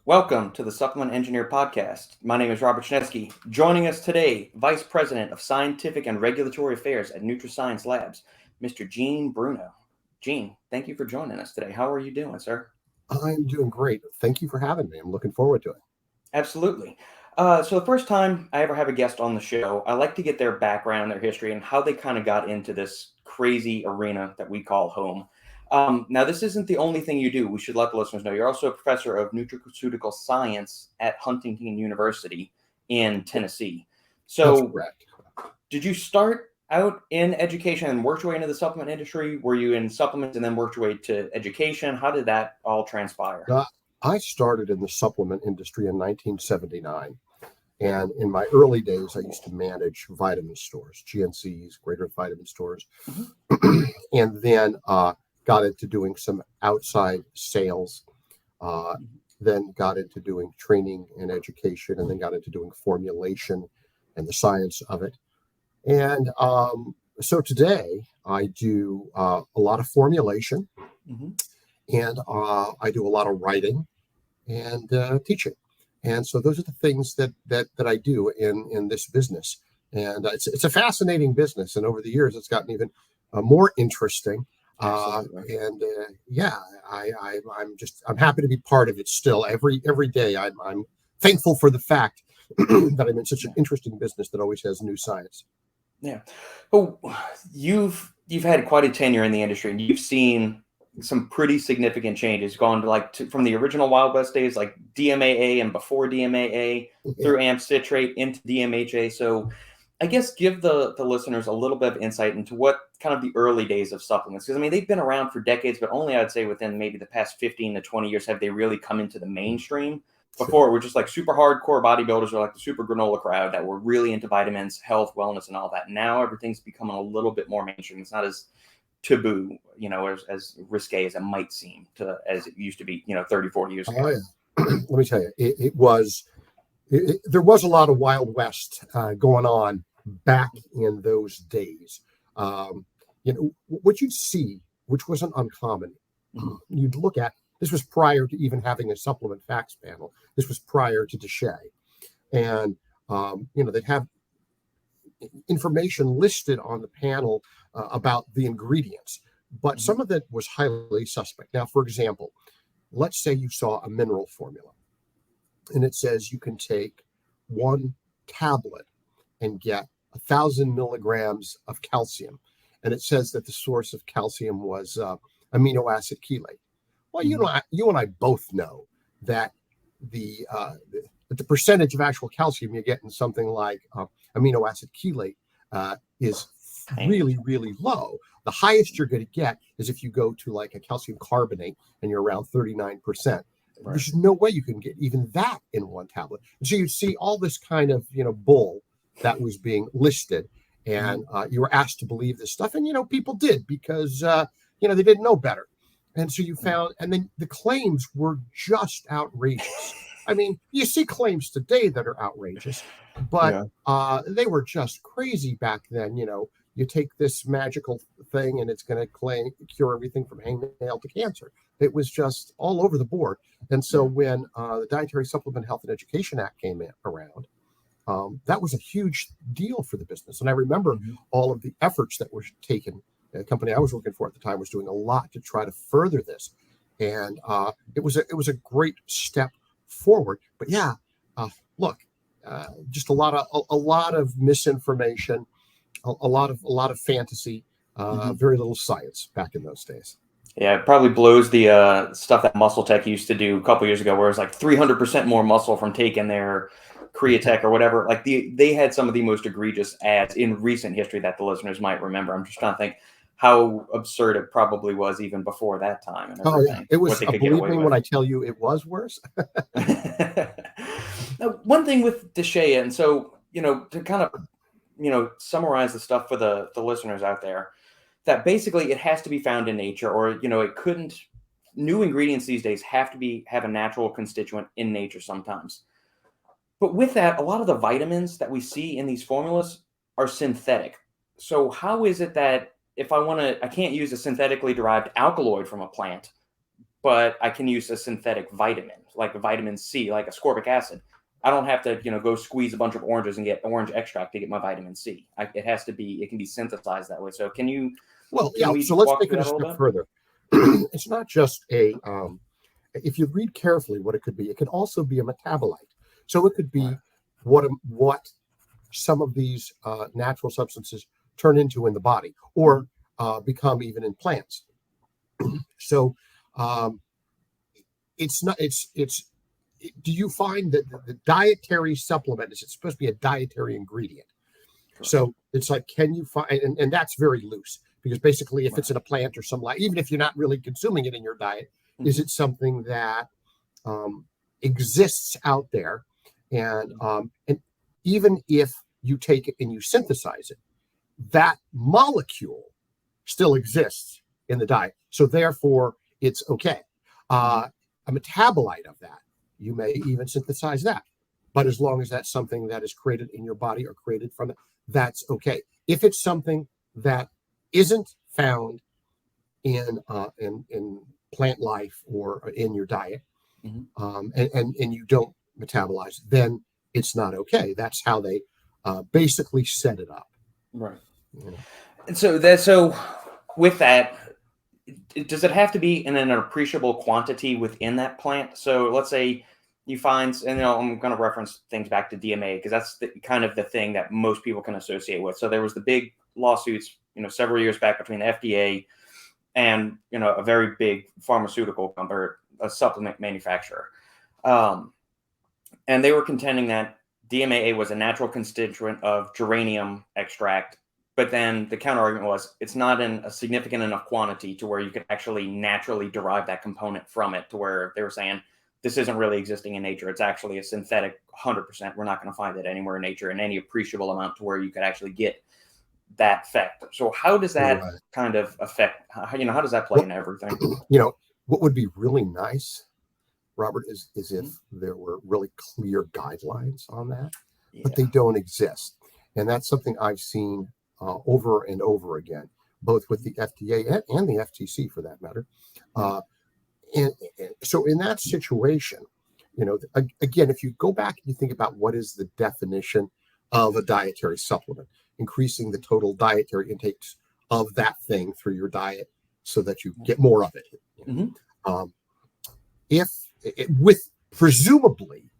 Welcome to the Supplement Engineer Podcast. My name is Robert Schnetzky. Joining us today, Vice President of Scientific and Regulatory Affairs at NutraScience Labs, Mr. Bruno. Gene, thank you for joining us today. How are you doing, sir? I'm doing great. Thank you for having me. I'm looking forward to it. Absolutely. So the first time I ever have a guest on the show, I like to get their background, their history, and how they kind of got into this crazy arena that we call home. Now, this isn't the only thing you do. We should let the listeners know you're also a professor of nutraceutical science at Huntington University in Tennessee. So, That's correct. did you start out in education and worked your way into the supplement industry? Were you in supplements and then worked your way to education? How did that all transpire? I started in the supplement industry in 1979. And in my early days, I used to manage vitamin stores, GNCs, greater vitamin stores, and then got into doing some outside sales, then got into doing training and education, and then got into doing formulation and the science of it. And so today I do a lot of formulation, and I do a lot of writing and teaching. And so those are the things that I do in this business. And it's a fascinating business. And over the years, it's gotten even more interesting. I'm happy to be part of it still. Every day, I'm thankful for the fact that I'm in such an interesting business that always has new science. Yeah. Well, you've had quite a tenure in the industry, and you've seen some pretty significant changes, gone to from the original Wild West days, like DMAA and before DMAA, through AMP citrate into DMHA. So I guess give the listeners a little bit of insight into what kind of the early days of supplements, because I mean, they've been around for decades, but only I'd say within maybe the past 15 to 20 years have they really come into the mainstream. Before, we're just like super hardcore bodybuilders or like the super granola crowd that were really into vitamins, health, wellness, and all that. Now everything's becoming a little bit more mainstream. It's not as taboo, as risque as it might seem as it used to be, 30, 40 years ago. Oh, yeah. Let me tell you, there was a lot of Wild West going on back in those days. What you'd see, which wasn't uncommon, you'd look at, this was prior to even having a supplement facts panel. This was prior to DSHEA. And, they'd have information listed on the panel about the ingredients, but some of it was highly suspect. Now, for example, let's say you saw a mineral formula and it says you can take one tablet and get 1,000 milligrams of calcium. And it says that the source of calcium was amino acid chelate. Well, you and I both know that the percentage of actual calcium you get in something like amino acid chelate is really, really low. The highest you're going to get is if you go to like a calcium carbonate and you're around 39%. Right. There's no way you can get even that in one tablet. And so you see all this kind of, bull that was being listed, and you were asked to believe this stuff. And, people did because, they didn't know better. And so you found, and then the claims were just outrageous. I mean, you see claims today that are outrageous, but they were just crazy back then. You take this magical thing and it's going to cure everything from hangnail to cancer. It was just all over the board. And so when the Dietary Supplement Health and Education Act came around, that was a huge deal for the business. And I remember all of the efforts that were taken. The company I was working for at the time was doing a lot to try to further this. And it was a great step forward. But just a lot of misinformation, a lot of fantasy, very little science back in those days. Yeah, it probably blows the stuff that Muscle Tech used to do a couple years ago, where it was like 300% more muscle from taking their Createch or whatever. Like they had some of the most egregious ads in recent history that the listeners might remember. I'm just trying to think how absurd it probably was even before that time. And everything. It was. Believe me when I tell you, it was worse. Now, one thing with DSHEA, and so to kind of summarize the stuff for the listeners out there, that basically it has to be found in nature, or it couldn't. New ingredients these days have a natural constituent in nature sometimes. But with that, a lot of the vitamins that we see in these formulas are synthetic. So how is it that if I can't use a synthetically derived alkaloid from a plant, but I can use a synthetic vitamin, like a vitamin C, like ascorbic acid. I don't have to, go squeeze a bunch of oranges and get orange extract to get my vitamin C. It can be synthesized that way. So Well, can yeah. we So let's walk take through it a that a little step bit? further. It's not just if you read carefully what it could be, it could also be a metabolite. So it could be Right. what some of these natural substances turn into in the body, or become even in plants. So um, it's not. It's. Do you find that the dietary supplement is supposed to be a dietary ingredient? Correct. So it's like, can you find, and that's very loose, because basically if it's Right. in a plant or some, like, even if you're not really consuming it in your diet, is Mhm. it something that exists out there? And even if you take it and you synthesize it, that molecule still exists in the diet. So therefore it's okay. Mhm. A metabolite of that, you may even synthesize that. But as long as that's something that is created in your body or created from it, that's okay. If it's something that isn't found in plant life or in your diet, Mhm. and you don't metabolize, then it's not okay. That's how they basically set it up. Right. You know? And so with that, does it have to be in an appreciable quantity within that plant? So let's say you find, and I'm going to reference things back to DMA because that's kind of the thing that most people can associate with. So there was the big lawsuits, several years back between the FDA and a very big pharmaceutical company, a supplement manufacturer, um, and they were contending that DMAA was a natural constituent of geranium extract. But then the counter argument was it's not in a significant enough quantity to where you could actually naturally derive that component from it, to where they were saying this isn't really existing in nature. It's actually a synthetic 100%. We're not going to find it anywhere in nature in any appreciable amount to where you could actually get that effect. So how does that Right. kind of affect, how does that play Well, into everything? what would be really nice, Robert, is if Mhm. there were really clear guidelines on that, but Yeah. they don't exist. And that's something I've seen over and over again, both with the FDA and the FTC for that matter. Right. Uh, and so in that situation, again, if you go back and you think about what is the definition of a dietary supplement, increasing the total dietary intakes of that thing through your diet so that you get more of it. Hmm. Um, if with presumably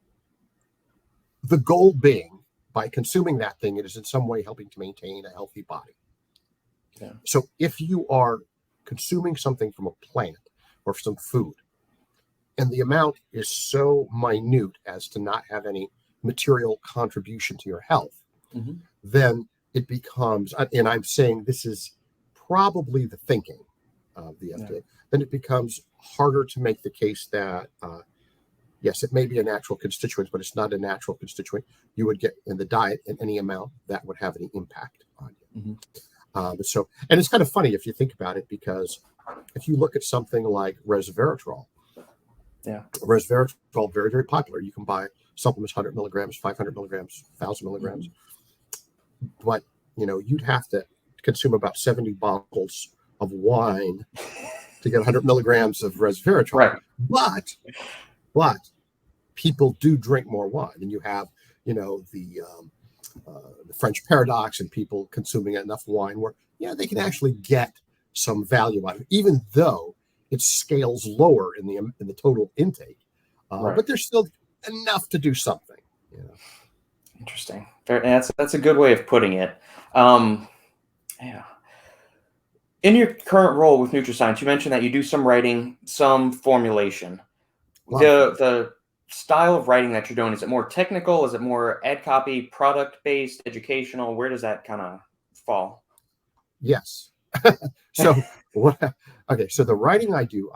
the goal being, by consuming that thing, it is in some way helping to maintain a healthy body. Yeah. So if you are consuming something from a plant or some food, and the amount is so minute as to not have any material contribution to your health, Hmm. then it becomes, and I'm saying this is probably the thinking of the Yeah. FDA, then it becomes harder to make the case that yes, it may be a natural constituent, but it's not a natural constituent you would get in the diet in any amount that would have any impact on you. Hmm. And it's kind of funny if you think about it, because if you look at something like resveratrol, Yeah. resveratrol, very, very popular. You can buy supplements 100 milligrams, 500 milligrams, 1,000 milligrams. Hmm. But, you'd have to consume about 70 bottles of wine to get 100 milligrams of resveratrol. Right. But people do drink more wine, and you have the French paradox, and people consuming enough wine where they can actually get some value out of it, even though it scales lower in the total intake. Right. But there's still enough to do something. Interesting. That's a good way of putting it. Yeah. In your current role with NutraScience, you mentioned that you do some writing, some formulation. A lot of fun. The style of writing that you're doing, is it more technical? Is it more ad copy, product based, educational? Where does that kind of fall? Yes. So what? Okay. So the writing I do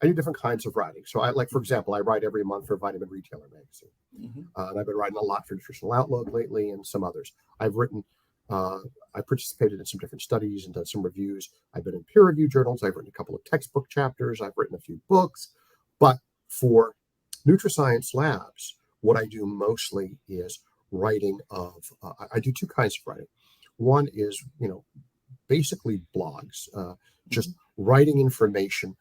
different kinds of writing. So for example, I write every month for Vitamin Retailer magazine. Mhm. And I've been writing a lot for Nutritional Outlook lately, and some others. I've written, I participated in some different studies and done some reviews. I've been in peer review journals. I've written a couple of textbook chapters. I've written a few books. But for NutraScience Labs, what I do mostly is writing of, I do two kinds of writing. One is, basically blogs, just Mhm. writing information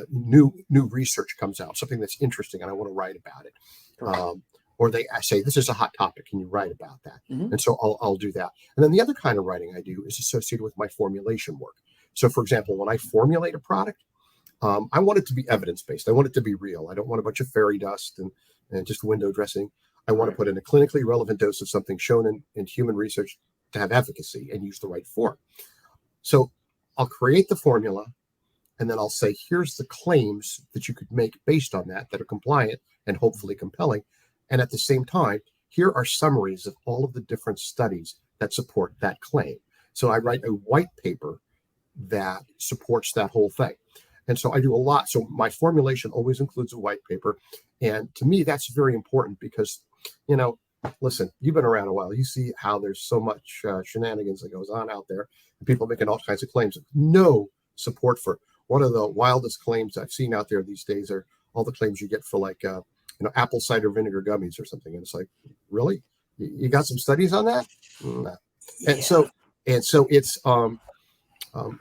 new research comes out, something that's interesting, and I want to write about it. Or they say, this is a hot topic, can you write about that? And so I'll do that. And then the other kind of writing I do is associated with my formulation work. So for example, when I formulate a product, I want it to be evidence-based. I want it to be real. I don't want a bunch of fairy dust and just window dressing. I want to put in a clinically relevant dose of something shown in human research to have efficacy and use the right form. So I'll create the formula, and then I'll say, here's the claims that you could make based on that are compliant and hopefully compelling. And at the same time, here are summaries of all of the different studies that support that claim. So I write a white paper that supports that whole thing. And so I do a lot. So my formulation always includes a white paper. And to me, that's very important because, listen, you've been around a while. You see how there's so much shenanigans that goes on out there. And people making all kinds of claims. No support for it. One of the wildest claims I've seen out there these days are all the claims you get for like, apple cider vinegar gummies or something. And it's like, really? You got some studies on that? Nah. Yeah. And so it's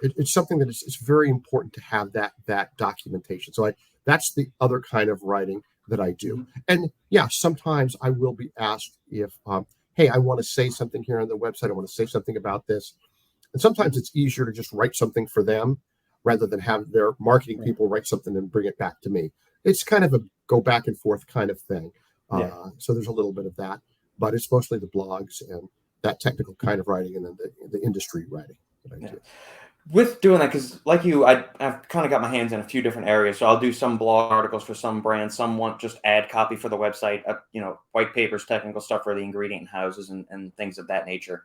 it's something that it's very important to have that documentation. So that's the other kind of writing that I do. And yeah, sometimes I will be asked if, hey, I want to say something here on the website. I want to say something about this. And sometimes it's easier to just write something for them rather than have their marketing people write something and bring it back to me. It's kind of a go back and forth kind of thing. So there's a little bit of that, but it's mostly the blogs and that technical kind of writing and then the industry writing that I do. With doing that, because like you, I've kind of got my hands in a few different areas. So I'll do some blog articles for some brands. Some want just ad copy for the website, white papers, technical stuff for the ingredient houses and things of that nature.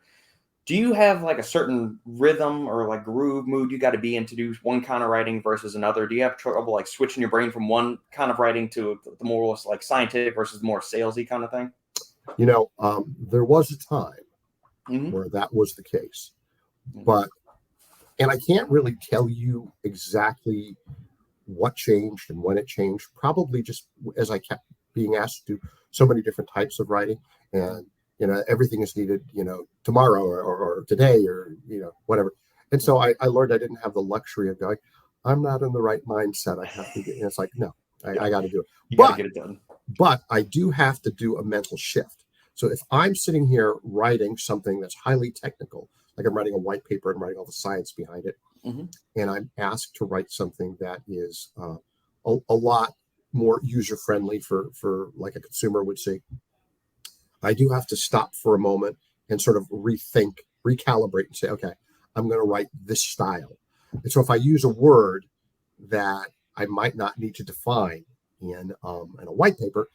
Do you have like a certain rhythm or like groove mood you got to be in to do one kind of writing versus another? Do you have trouble like switching your brain from one kind of writing to the more like scientific versus more salesy kind of thing? There was a time where that was the case, and I can't really tell you exactly what changed and when it changed. Probably just as I kept being asked to do so many different types of writing, and everything is needed, tomorrow or today or, whatever. And so I learned I didn't have the luxury of going, I'm not in the right mindset. I have to get, and it's like, no, I got to do it. You got to get it done. But I do have to do a mental shift. So if I'm sitting here writing something that's highly technical, like I'm writing a white paper and writing all the science behind it, and I'm asked to write something that is a lot more user-friendly for like a consumer would say, I do have to stop for a moment and sort of rethink, recalibrate and say, okay, I'm going to write this style. And so if I use a word that I might not need to define in a white paper,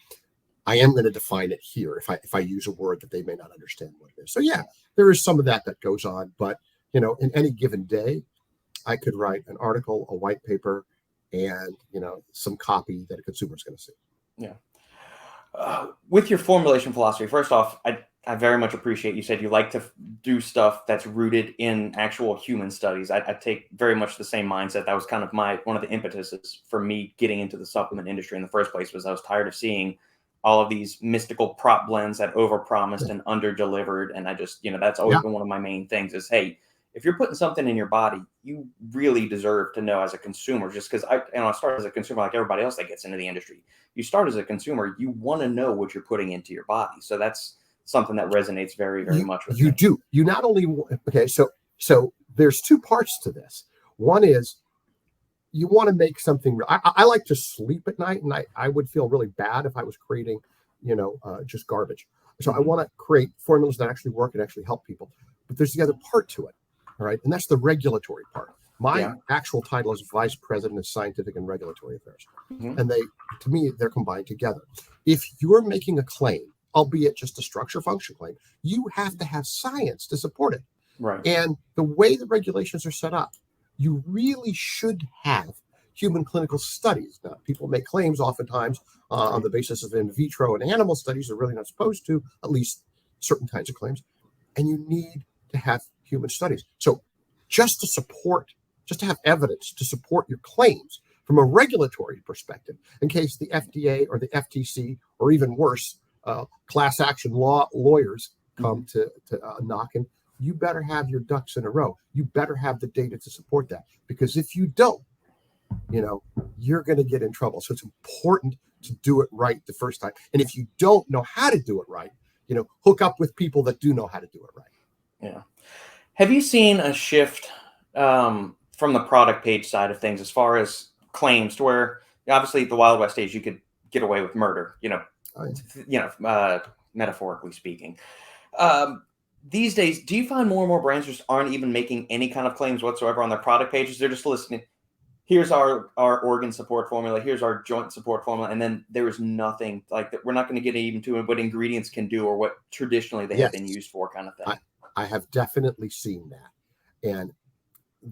I am going to define it here if I use a word that they may not understand what it is. So yeah, there is some of that goes on, but in any given day, I could write an article, a white paper, and some copy that a consumer is going to see. Yeah. With your formulation philosophy, first off, I very much appreciate you said you like to do stuff that's rooted in actual human studies. I take very much the same mindset. That was kind of one of the impetuses for me getting into the supplement industry in the first place, was I was tired of seeing all of these mystical prop blends that overpromised and underdelivered. And I just, that's always been one of my main things is, hey, if you're putting something in your body, you really deserve to know as a consumer, just because I started as a consumer like everybody else that gets into the industry. You start as a consumer, you want to know what you're putting into your body. So that's something that resonates very, very much with you. Do. You not only, okay, so there's two parts to this. One is you want to make something, I like to sleep at night, and I would feel really bad if I was creating, just garbage. So I want to create formulas that actually work and actually help people. But there's the other part to it. All right. And that's the regulatory part. My actual title is Vice President of Scientific and Regulatory Affairs. And to me, they're combined together. If you're making a claim, albeit just a structure function claim, you have to have science to support it. Right. And the way the regulations are set up, you really should have human clinical studies. Now, people make claims oftentimes on the basis of in vitro and animal studies. They're really not supposed to, at least certain kinds of claims. And you need to have human studies. So just to have evidence to support your claims from a regulatory perspective, in case the FDA or the FTC, or even worse, class action lawyers come to knocking, you better have your ducks in a row. You better have the data to support that. Because if you don't, you're going to get in trouble. So it's important to do it right the first time. And if you don't know how to do it right, hook up with people that do know how to do it right. Yeah. Have you seen a shift from the product page side of things as far as claims to where obviously the Wild West days you could get away with murder, metaphorically speaking. These days, do you find more and more brands just aren't even making any kind of claims whatsoever on their product pages? They're just listing, here's our organ support formula, here's our joint support formula, and then there is nothing like that. We're not going to get even to what ingredients can do or what traditionally they have been used for, kind of thing. I have definitely seen that. And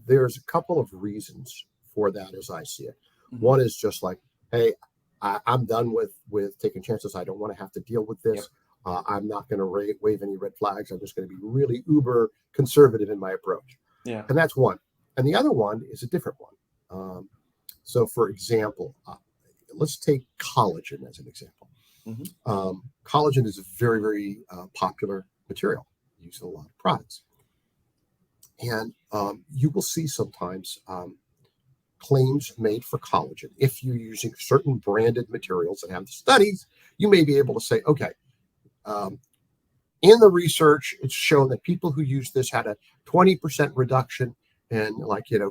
there's a couple of reasons for that as I see it. Mm-hmm. One is just like, hey, I'm done with taking chances. I don't want to have to deal with this. Yep. I'm not going to wave any red flags. I'm just going to be really uber conservative in my approach. Yeah. And that's one. And the other one is a different one. So, for example, let's take collagen as an example. Mm-hmm. Collagen is a very, very popular material used in a lot of products. And you will see sometimes claims made for collagen. If you're using certain branded materials that have the studies, you may be able to say, okay, in the research, it's shown that people who use this had a 20% reduction in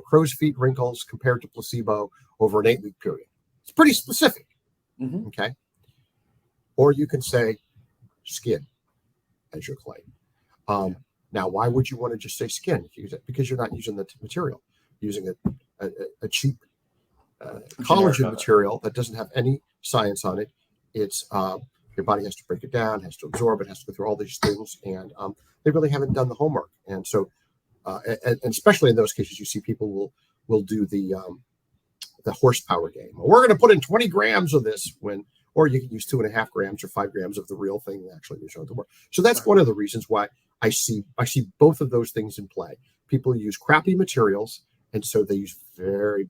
crow's feet wrinkles compared to placebo over an 8-week period. It's pretty specific. Mm-hmm. Okay. Or you can say skin as your claim. Now, why would you want to just say skin? Because you're not using the material, you're using a cheap collagen material that doesn't have any science on it. It's your body has to break it down, has to absorb it, has to go through all these things, and they really haven't done the homework. And so, and especially in those cases, you see people will do the horsepower game. We're going to put in 20 grams of this or you can use 2.5 grams or 5 grams of the real thing that actually is shown to work. So that's one of the reasons why I see both of those things in play. People use crappy materials, and so they use very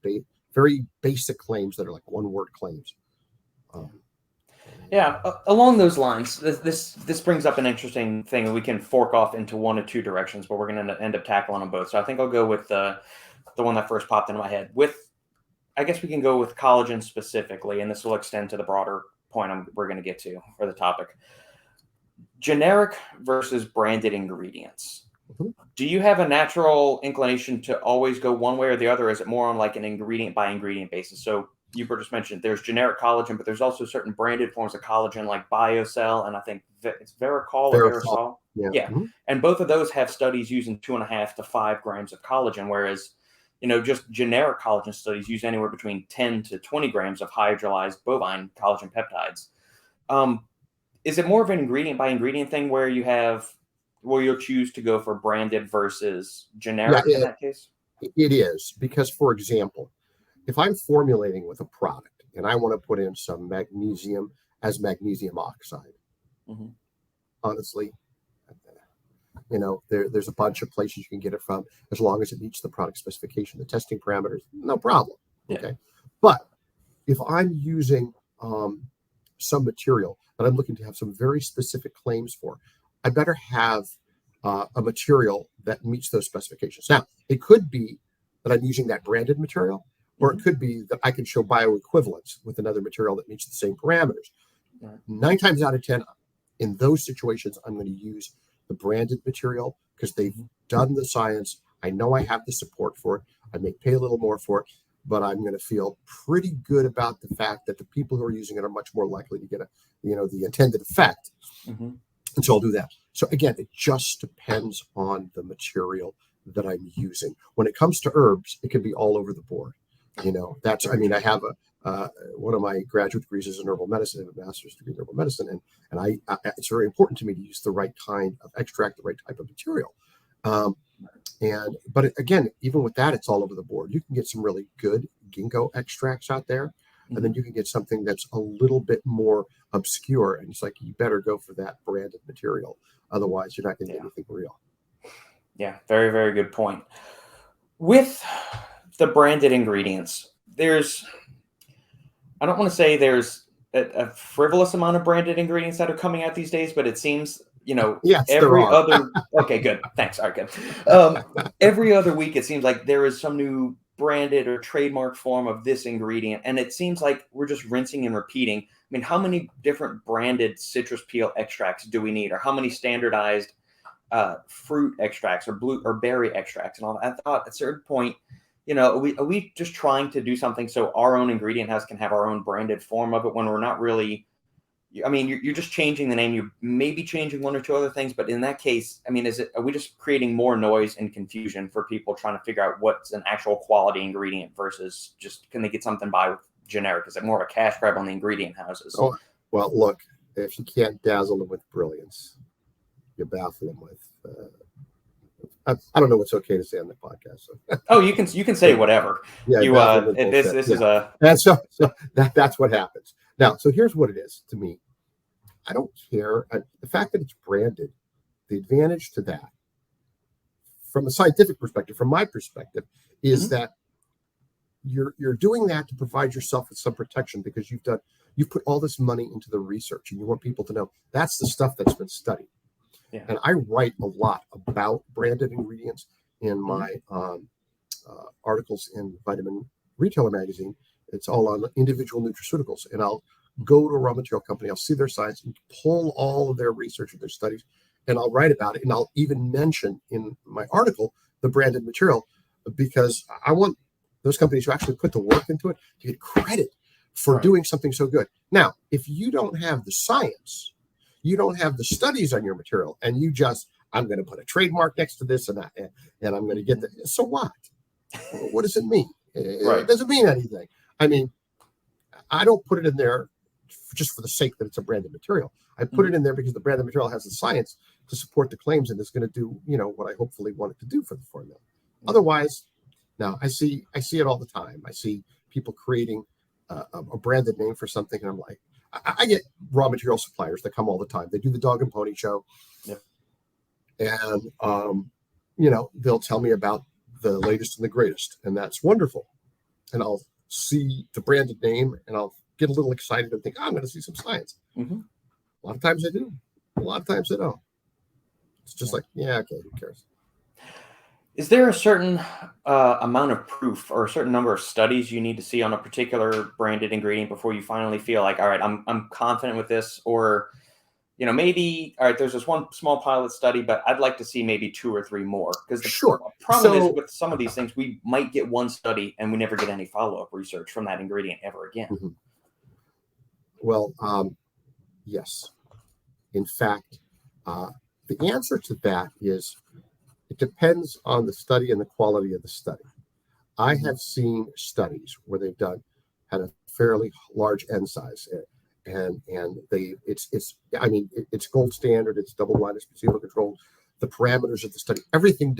basic claims that are like one-word claims. Yeah, along those lines, this brings up an interesting thing, and we can fork off into one or two directions, but we're going to end up tackling them both. So I think I'll go with the one that first popped into my head. I guess we can go with collagen specifically, and this will extend to the broader point we're going to get to for the topic. Generic versus branded ingredients. Mm-hmm. Do you have a natural inclination to always go one way or the other? Or is it more on like an ingredient by ingredient basis? So you just mentioned there's generic collagen, but there's also certain branded forms of collagen like BioCell, and I think it's Vericol or Aerosol. Yeah. Mm-hmm. And both of those have studies using 2.5 to 5 grams of collagen, whereas just generic collagen studies use anywhere between 10 to 20 grams of hydrolyzed bovine collagen peptides. Is it more of an ingredient by ingredient thing where you'll choose to go for branded versus generic in that case? It is, because, for example, if I'm formulating with a product and I want to put in some magnesium as magnesium oxide, mm-hmm. honestly, there's a bunch of places you can get it from as long as it meets the product specification, the testing parameters, no problem. Yeah. Okay. But if I'm using some material that I'm looking to have some very specific claims for, I better have a material that meets those specifications. Now, it could be that I'm using that branded material, or mm-hmm. it could be that I can show bioequivalence with another material that meets the same parameters. Right. 9 times out of 10, in those situations, I'm going to use the branded material because they've done the science. I know I have the support for it. I may pay a little more for it, but I'm going to feel pretty good about the fact that the people who are using it are much more likely to get the intended effect. Mm-hmm. And so I'll do that. So again, it just depends on the material that I'm using. When it comes to herbs, it can be all over the board. I have one of my graduate degrees is in herbal medicine. I have a master's degree in herbal medicine, and I it's very important to me to use the right kind of extract, the right type of material. But again, even with that, it's all over the board. You can get some really good ginkgo extracts out there, and then you can get something that's a little bit more obscure, and it's like you better go for that branded material. Otherwise, you're not going to get anything real. Yeah, very, very good point. With the branded ingredients, I don't want to say there's a frivolous amount of branded ingredients that are coming out these days, but it seems, yes, every other. Okay, good. Thanks. All right, good. Every other week, it seems like there is some new branded or trademark form of this ingredient. And it seems like we're just rinsing and repeating. I mean, how many different branded citrus peel extracts do we need? Or how many standardized fruit extracts or blue or berry extracts and all that? I thought at a certain point, are we just trying to do something so our own ingredient house can have our own branded form of it when we're not really? I mean, you're just changing the name. You may be changing one or two other things, but in that case, I mean, are we just creating more noise and confusion for people trying to figure out what's an actual quality ingredient versus just can they get something by with generic? Is it more of a cash grab on the ingredient houses? Oh, well, look, if you can't dazzle them with brilliance, you baffle them with. I don't know what's okay to say on the podcast. So. Oh, you can say whatever. Yeah, this is a. And so that's what happens. Now, so here's what it is to me. I don't care. The fact that it's branded, the advantage to that, from a scientific perspective, from my perspective, is that you're doing that to provide yourself with some protection because you've put all this money into the research and you want people to know that's the stuff that's been studied. Yeah. And I write a lot about branded ingredients in my articles in Vitamin Retailer magazine. It's all on individual nutraceuticals, and I'll go to a raw material company, I'll see their science and pull all of their research and their studies, and I'll write about it. And I'll even mention in my article the branded material because I want those companies who actually put the work into it to get credit for doing something so good. Now, if you don't have the science, you don't have the studies on your material, and you just, I'm going to put a trademark next to this and I'm going to get the, so what? What does it mean? It doesn't mean anything. I mean, I don't put it in there just for the sake that it's a branded material. I put it in there because the branded material has the science to support the claims and it's going to do, what I hopefully want it to do for the formula. Otherwise, now I see it all the time. I see people creating a branded name for something, and I'm like, I get raw material suppliers that come all the time. They do the dog and pony show, and they'll tell me about the latest and the greatest, and that's wonderful. And I'll see the branded name, and I'll get a little excited and think, I'm going to see some science. A lot of times I do. A lot of times I don't. It's just like, okay, who cares? Is there a certain amount of proof or a certain number of studies you need to see on a particular branded ingredient before you finally feel like, all right, I'm confident with this? Or, maybe, all right, there's this one small pilot study, but I'd like to see maybe 2 or 3 more. Because the problem is with some of these things, we might get one study and we never get any follow-up research from that ingredient ever again. Well, yes. In fact, the answer to that is it depends on the study and the quality of the study. I have seen studies where they've had a fairly large N size, and it's gold standard, it's double-blind, it's placebo-controlled. The parameters of the study, everything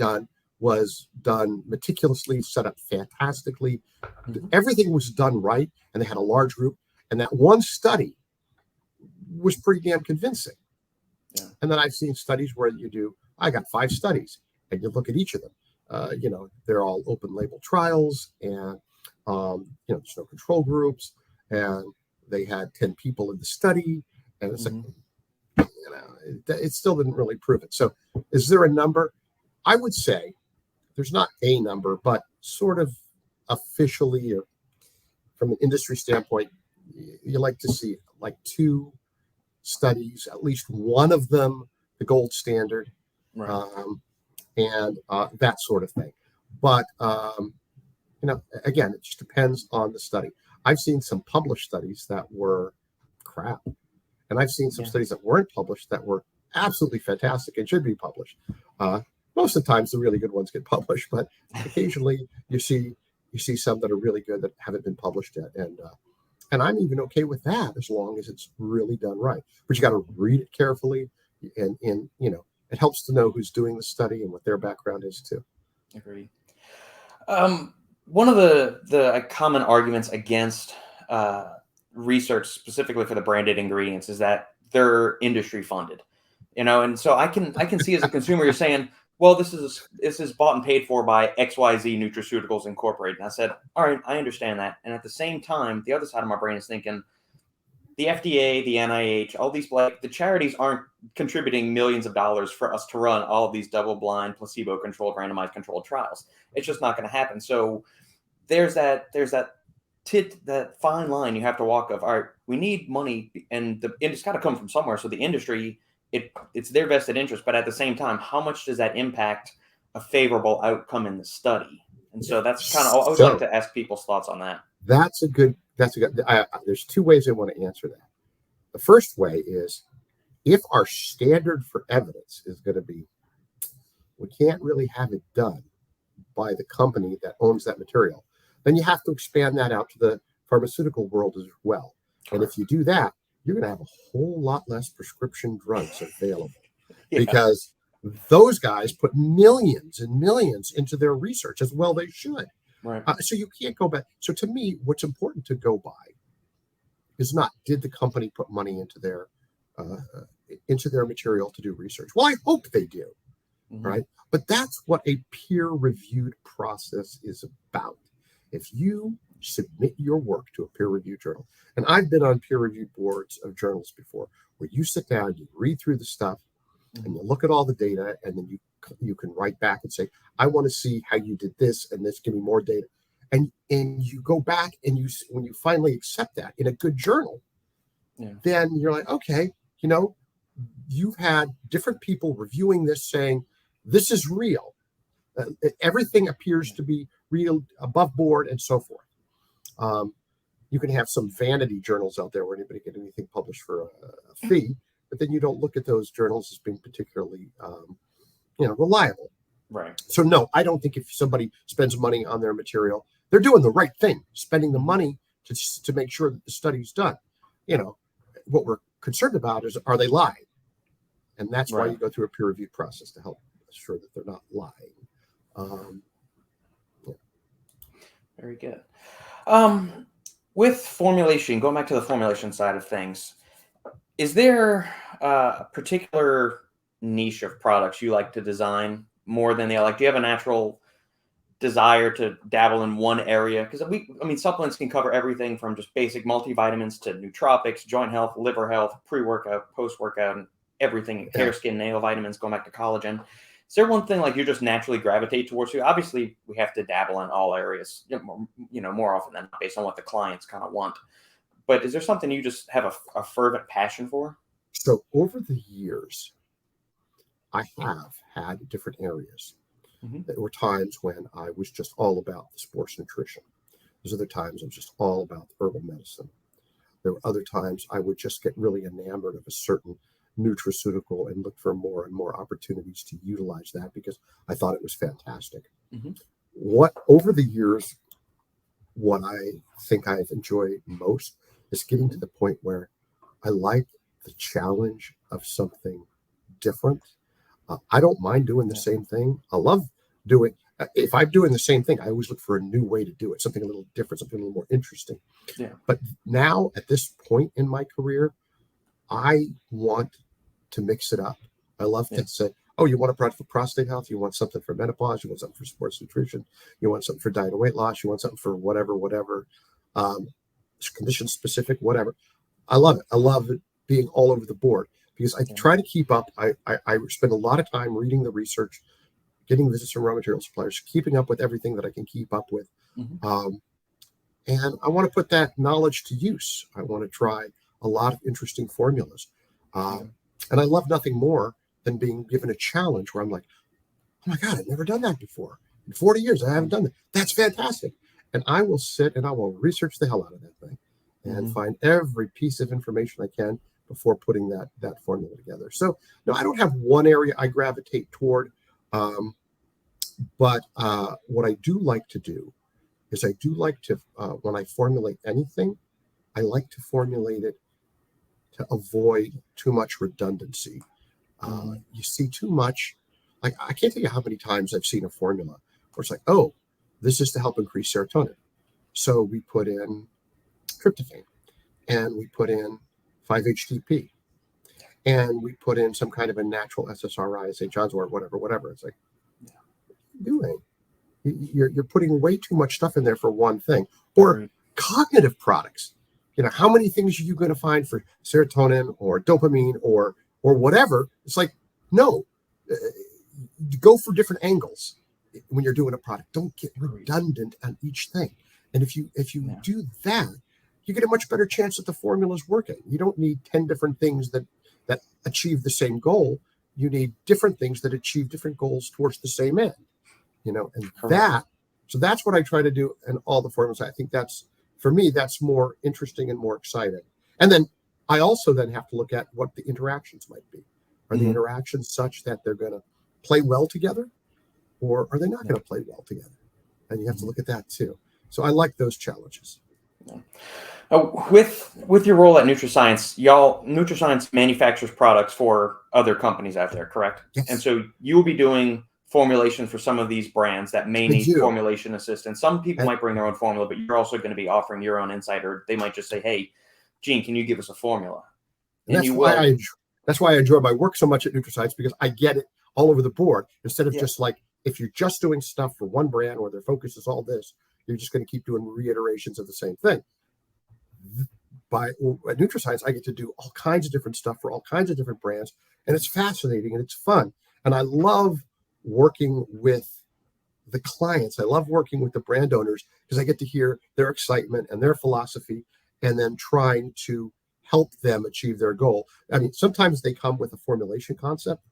was done meticulously, set up fantastically. Everything was done right, and they had a large group, and that one study was pretty damn convincing. And then I've seen studies where I got 5 studies, and you look at each of them. They're all open label trials, and there's no control groups, and they had 10 people in the study, and it's like, it still didn't really prove it. So is there a number? I would say there's not a number, but sort of officially or from an industry standpoint, you like to see like 2 studies, at least one of them the gold standard, and that sort of thing. But again, it just depends on the study. I've seen some published studies that were crap, and I've seen some studies that weren't published that were absolutely fantastic and should be published. Most of the times, the really good ones get published, but occasionally you see some that are really good that haven't been published yet, and I'm even okay with that as long as it's really done right. But you got to read it carefully, and it helps to know who's doing the study and what their background is too. Agreed. One of the common arguments against research specifically for the branded ingredients is that they're industry funded, and so I can see as a consumer, you're saying, well, this is bought and paid for by XYZ Nutraceuticals Incorporated. And I said, all right, I understand that. And at the same time, the other side of my brain is thinking, the FDA, the NIH, all these the charities aren't contributing millions of dollars for us to run all of these double-blind, placebo-controlled, randomized controlled trials. It's just not going to happen. So that fine line you have to walk of, all right, we need money, and it's got to come from somewhere. So the industry, it's their vested interest, but at the same time, how much does that impact a favorable outcome in the study? And so that's kind of, I always like to ask people's thoughts on that. That's a good. There's two ways I want to answer that. The first way is, if our standard for evidence is going to be, we can't really have it done by the company that owns that material, then you have to expand that out to the pharmaceutical world as well. Correct. And if you do that, you're going to have a whole lot less prescription drugs available because those guys put millions and millions into their research, as well they should. Right. So you can't go back. So to me, what's important to go by is not, did the company put money into their material to do research? Well, I hope they do, right? But that's what a peer-reviewed process is about. If you submit your work to a peer-reviewed journal, and I've been on peer-reviewed boards of journals before, where you sit down, you read through the stuff, and you look at all the data, and then you can write back and say, I want to see how you did this and this, give me more data. And you go back, and when you finally accept that in a good journal, then you're like, okay, you've had different people reviewing this saying, this is real. Everything appears to be real, above board, and so forth. You can have some vanity journals out there where anybody get anything published for a fee, but then you don't look at those journals as being particularly, reliable. Right. So no, I don't think if somebody spends money on their material, they're doing the right thing, spending the money to make sure that the study's done. What we're concerned about is, are they lying? And that's why you go through a peer review process, to help assure that they're not lying. Very good. With formulation, going back to the formulation side of things, is there a particular niche of products you like to design more than the other? Like, do you have a natural desire to dabble in one area? Because supplements can cover everything from just basic multivitamins to nootropics, joint health, liver health, pre-workout, post-workout, and everything, hair, skin, nail vitamins, going back to collagen. Is there one thing like you just naturally gravitate towards? Obviously, we have to dabble in all areas, more often than not, based on what the clients kind of want. But is there something you just have a fervent passion for? So over the years, I have had different areas. There were times when I was just all about the sports nutrition. There's other times I was just all about herbal medicine. There were other times I would just get really enamored of a certain nutraceutical and look for more and more opportunities to utilize that because I thought it was fantastic. Over the years, what I think I've enjoyed most is getting to the point where I like the challenge of something different. I don't mind doing the same thing. I love doing, if I'm doing the same thing, I always look for a new way to do it, something a little different, something a little more interesting. But now at this point in my career, I want to mix it up. I love to say, oh, you want a product for prostate health? You want something for menopause? You want something for sports nutrition? You want something for diet and weight loss? You want something for whatever, condition specific, whatever. I love it. I love it being all over the board because I try to keep up. I spend a lot of time reading the research, getting visits from raw material suppliers, keeping up with everything that I can keep up with. And I want to put that knowledge to use. I want to try a lot of interesting formulas. And I love nothing more than being given a challenge where I'm like, oh my God, I've never done that before. In 40 years, I haven't done that. That's fantastic. And I will sit and I will research the hell out of that thing and find every piece of information I can before putting that formula together. So no, I don't have one area I gravitate toward. But what I do like to do is I do like to, when I formulate anything, I like to formulate it to avoid too much redundancy. You see too much, like I can't tell you how many times I've seen a formula where it's like, oh, this is to help increase serotonin. So we put in tryptophan and we put in 5-HTP and we put in some kind of a natural SSRI, St. John's wort, whatever. It's like, doing you're putting way too much stuff in there for one thing. Or cognitive products, how many things are you going to find for serotonin or dopamine or whatever? It's like, no, go for different angles. when you're doing a product, don't get redundant on each thing. And if you do that, you get a much better chance that the formula is working. You don't need 10 different things that achieve the same goal. You need different things that achieve different goals towards the same end. And so that's what I try to do in all the formulas. I think for me, that's more interesting and more exciting. And then I also then have to look at what the interactions might be. Are the interactions such that they're going to play well together, or are they not going to play well together? And you have to look at that too. So I like those challenges. With your role at NutraScience, NutraScience manufactures products for other companies out there, correct? Yes. And so you will be doing formulation for some of these brands that may need formulation assistance. Some people might bring their own formula, but you're also going to be offering your own insight, or they might just say, "Hey, Gene, can you give us a formula?" And that's why I enjoy my work so much at NutraScience, because I get it all over the board. Instead of just like, if you're just doing stuff for one brand or their focus is all this, you're just going to keep doing reiterations of the same thing. At NutraScience, I get to do all kinds of different stuff for all kinds of different brands, and it's fascinating and it's fun. And I love working with the clients. I love working with the brand owners, because I get to hear their excitement and their philosophy, and then trying to help them achieve their goal. I mean, sometimes they come with a formulation concept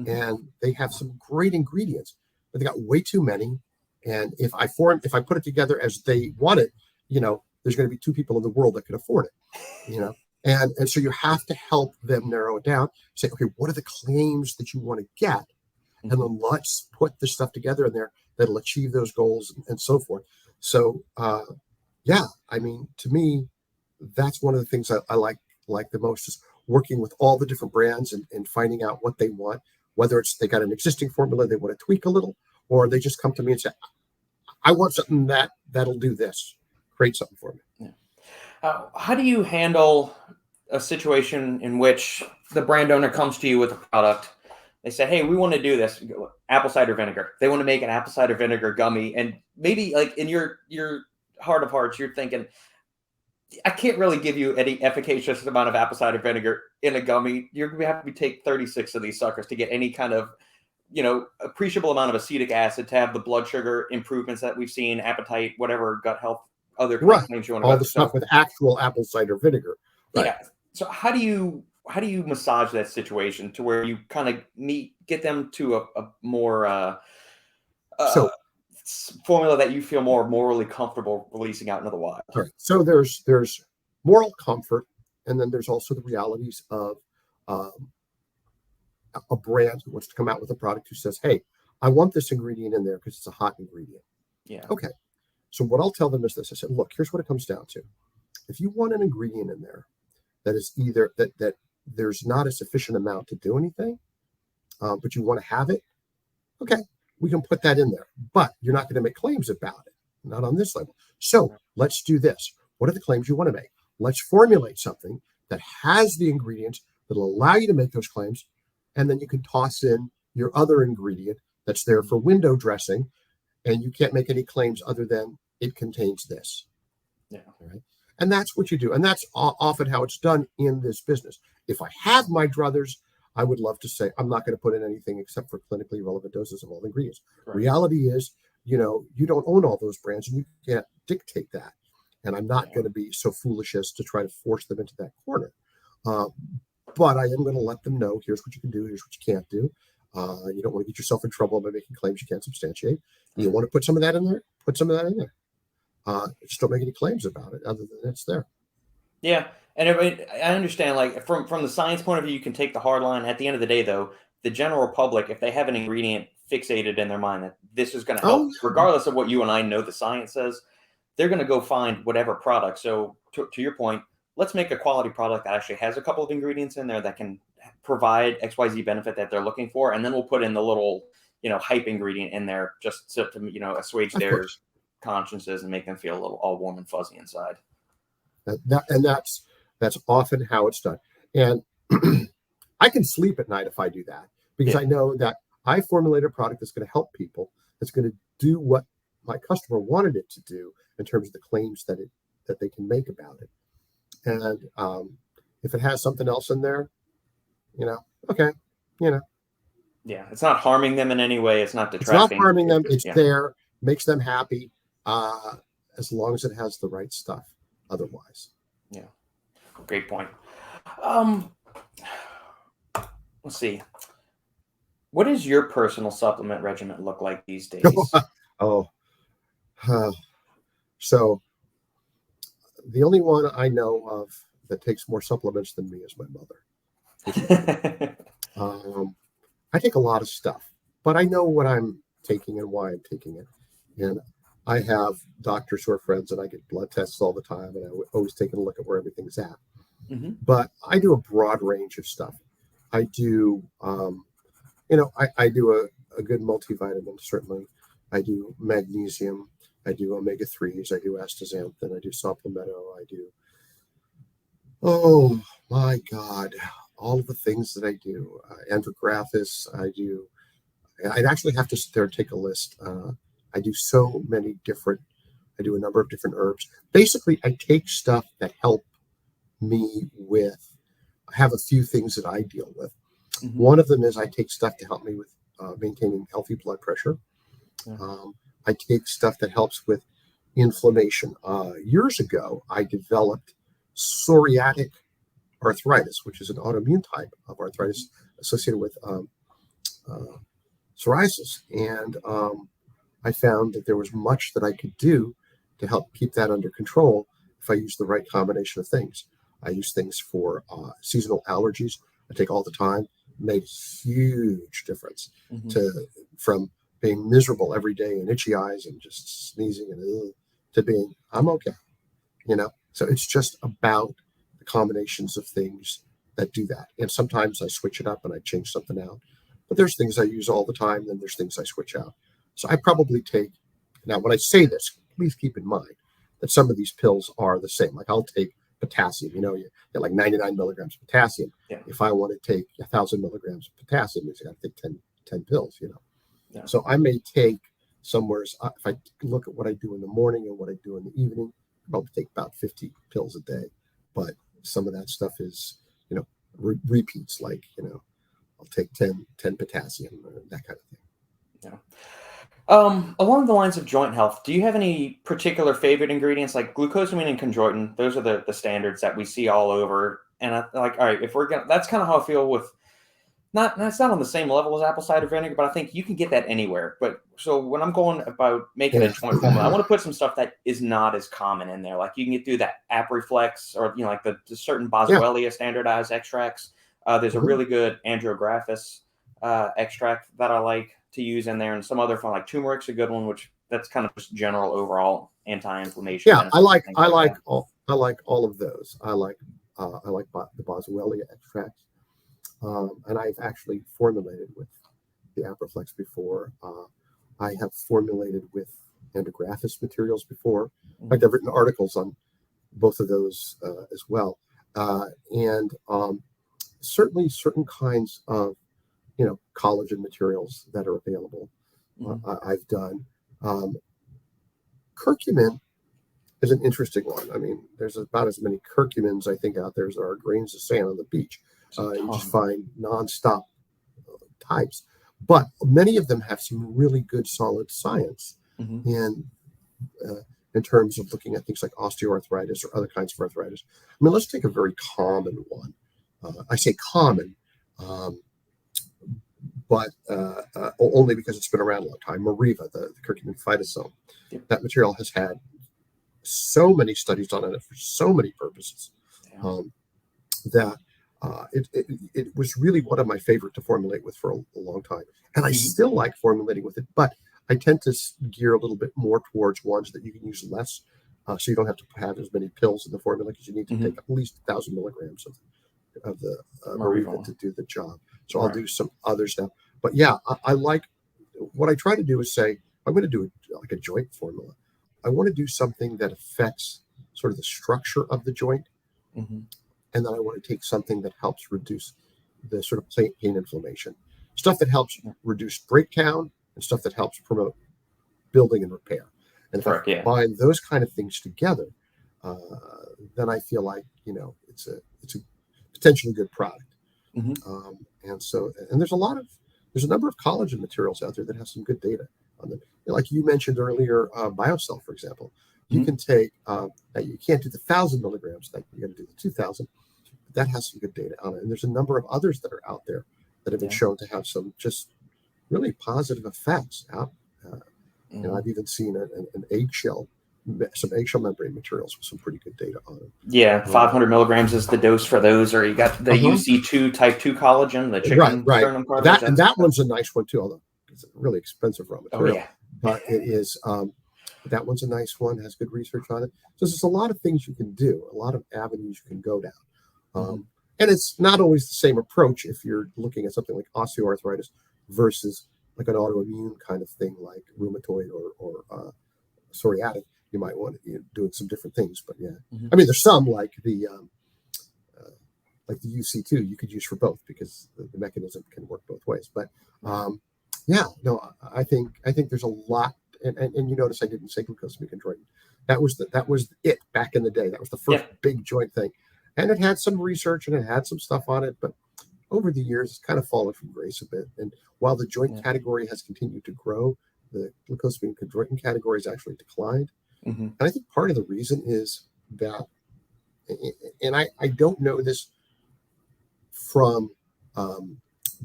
and they have some great ingredients, but they got way too many. And if I put it together as they want it, there's going to be 2 people in the world that can afford it, and so you have to help them narrow it down, say, okay, what are the claims that you want to get? And then let's put the stuff together in there that'll achieve those goals and so forth. So, I mean, to me, that's one of the things I like the most, is working with all the different brands and finding out what they want, whether it's they got an existing formula they want to tweak a little, or they just come to me and say, I want something that'll do this. Create something for me. How do you handle a situation in which the brand owner comes to you with a product? They say, "Hey, we want to do this. Apple cider vinegar." They want to make an apple cider vinegar gummy, and maybe like in your heart of hearts, you're thinking, "I can't really give you any efficacious amount of apple cider vinegar in a gummy. You're going to have to take 36 of these suckers to get any kind of appreciable amount of acetic acid to have the blood sugar improvements that we've seen, appetite, whatever, gut health, other claims you want to all the stuff with actual apple cider vinegar." Right. Yeah. So how do you massage that situation to where you kind of get them to a more formula that you feel more morally comfortable releasing out into the wild? All right. So there's moral comfort, and then there's also the realities of a brand who wants to come out with a product who says, "Hey, I want this ingredient in there because it's a hot ingredient." Yeah. Okay. So what I'll tell them is this. I said, look, here's what it comes down to. If you want an ingredient in there that is either that there's not a sufficient amount to do anything, but you want to have it, okay, we can put that in there. But you're not going to make claims about it, not on this level. So let's do this. What are the claims you want to make? Let's formulate something that has the ingredients that will allow you to make those claims, and then you can toss in your other ingredient that's there for window dressing, and you can't make any claims other than it contains this. Yeah. Right. And that's what you do. And that's often how it's done in this business. If I had my druthers, I would love to say, I'm not going to put in anything except for clinically relevant doses of all the ingredients. Right. Reality is, you don't own all those brands, and you can't dictate that. And I'm not going to be so foolish as to try to force them into that corner. But I am going to let them know, here's what you can do, here's what you can't do. You don't want to get yourself in trouble by making claims you can't substantiate. You want to put some of that in there? Put some of that in there. Just don't make any claims about it other than it's there. Yeah. And I understand, like, from the science point of view, you can take the hard line. At the end of the day, though, the general public, if they have an ingredient fixated in their mind that this is going to help, regardless of what you and I know the science says, they're going to go find whatever product. So to your point, let's make a quality product that actually has a couple of ingredients in there that can provide XYZ benefit that they're looking for. And then we'll put in the little, hype ingredient in there just to assuage their consciences and make them feel a little all warm and fuzzy inside. That's often how it's done. And I can sleep at night if I do that, because I know that I formulate a product that's going to help people, that's going to do what my customer wanted it to do in terms of the claims that they can make about it. And if it has something else in there, okay. Yeah, it's not harming them in any way. It's not It's not detracting. harming them. It's Yeah, there, makes them happy, as long as it has the right stuff. Otherwise, yeah. Great point. Um, let's see. What does your personal supplement regimen look like these days? oh, so the only one I know of that takes more supplements than me is my mother. I take a lot of stuff, but I know what I'm taking and why I'm taking it. And I have doctors who are friends, and I get blood tests all the time, and I always take a look at where everything's at. Hmm. But I do a broad range of stuff. I do, I do a good multivitamin, certainly. I do magnesium. I do omega-3s. I do astaxanthin. I do supplemento. I do, oh my God, all of the things that I do. Andrographis. I'd actually have to sit there and take a list. I do so many different, I do a number of different herbs. Basically, I take stuff that help me with, I have a few things that I deal with. Hmm. One of them is I take stuff to help me with maintaining healthy blood pressure. Yeah. I take stuff that helps with inflammation. Years ago, I developed psoriatic arthritis, which is an autoimmune type of arthritis associated with psoriasis. And I found that there was much that I could do to help keep that under control if I used the right combination of things. I use things for seasonal allergies. I take all the time. Made huge difference Hmm. from being miserable every day and itchy eyes and just sneezing and to being I'm okay. So it's just about the combinations of things that do that. And sometimes I switch it up and I change something out. But there's things I use all the time, then there's things I switch out. So I probably take, now when I say this, please keep in mind that some of these pills are the same. Like I'll take potassium, you get like 99 milligrams of potassium. Yeah. If I want to take 1,000 milligrams of potassium, I got to take 10 pills, Yeah. So I may take somewhere, if I look at what I do in the morning and what I do in the evening, I probably take about 50 pills a day. But some of that stuff is, repeats, like, I'll take 10 potassium or that kind of thing. Yeah. Along the lines of joint health, do you have any particular favorite ingredients like glucosamine and chondroitin? Those are the standards that we see all over. And all right, if we're gonna, that's kind of how I feel with it's not on the same level as apple cider vinegar, but I think you can get that anywhere. But so when I'm going about making a joint formula, I want to put some stuff that is not as common in there. Like you can get through that Apriflex or like the certain Boswellia standardized extracts. There's a really good Andrographis extract that I like to use in there, and some other fun like turmeric's a good one, which that's kind of just general overall anti-inflammation. Yeah, I like that. all of those. I like the Boswellia extracts, and I've actually formulated with the Apriflex before. I have formulated with Andrographis materials before. In fact, I've written articles on both of those as well, and certainly certain kinds of collagen materials that are available. I've done. Curcumin is an interesting one. I mean, there's about as many curcumins, I think, out there as there are grains of sand on the beach. You just find nonstop types. But many of them have some really good, solid science in terms of looking at things like osteoarthritis or other kinds of arthritis. I mean, let's take a very common one. I say common, but only because it's been around a long time. Mariva, the curcumin phytosome. Yep. That material has had so many studies done on it for so many purposes that it was really one of my favorite to formulate with for a long time. And I still like formulating with it, but I tend to gear a little bit more towards ones that you can use less. So you don't have to have as many pills in the formula because you need to take at least 1,000 milligrams of the Mariva to do the job. So I'll do some others now. But yeah, I like, what I try to do is say, I'm going to do like a joint formula. I want to do something that affects sort of the structure of the joint. And then I want to take something that helps reduce the sort of pain inflammation. Stuff that helps reduce breakdown and stuff that helps promote building and repair. And if I combine those kind of things together, then I feel like, it's a potentially good product. And there's a lot of there's a number of collagen materials out there that have some good data on them. Like you mentioned earlier, BioCell, for example. You can take, you can't do the 1,000 milligrams, like you got to do the 2,000, but that has some good data on it. And there's a number of others that are out there that have been shown to have some just really positive effects out. I've even seen an eggshell, some eggshell membrane materials with some pretty good data on it. Yeah, 500 milligrams is the dose for those, or you got the UC2 type 2 collagen, the chicken sternum cartilage. That one's a nice one too, although it's a really expensive raw material. Oh, yeah. But it is, that one's a nice one, has good research on it. So there's a lot of things you can do, a lot of avenues you can go down. And it's not always the same approach if you're looking at something like osteoarthritis versus like an autoimmune kind of thing like rheumatoid or psoriatic. You might want to doing some different things, but yeah. I mean, there's some like the UC2 you could use for both because the mechanism can work both ways. But I think there's a lot, and you notice I didn't say glucosamine chondroitin. That was it back in the day. That was the first big joint thing, and it had some research and it had some stuff on it, but over the years it's kind of fallen from grace a bit. And while the joint category has continued to grow, the glucosamine chondroitin category has actually declined. And I think part of the reason is that, and I don't know this from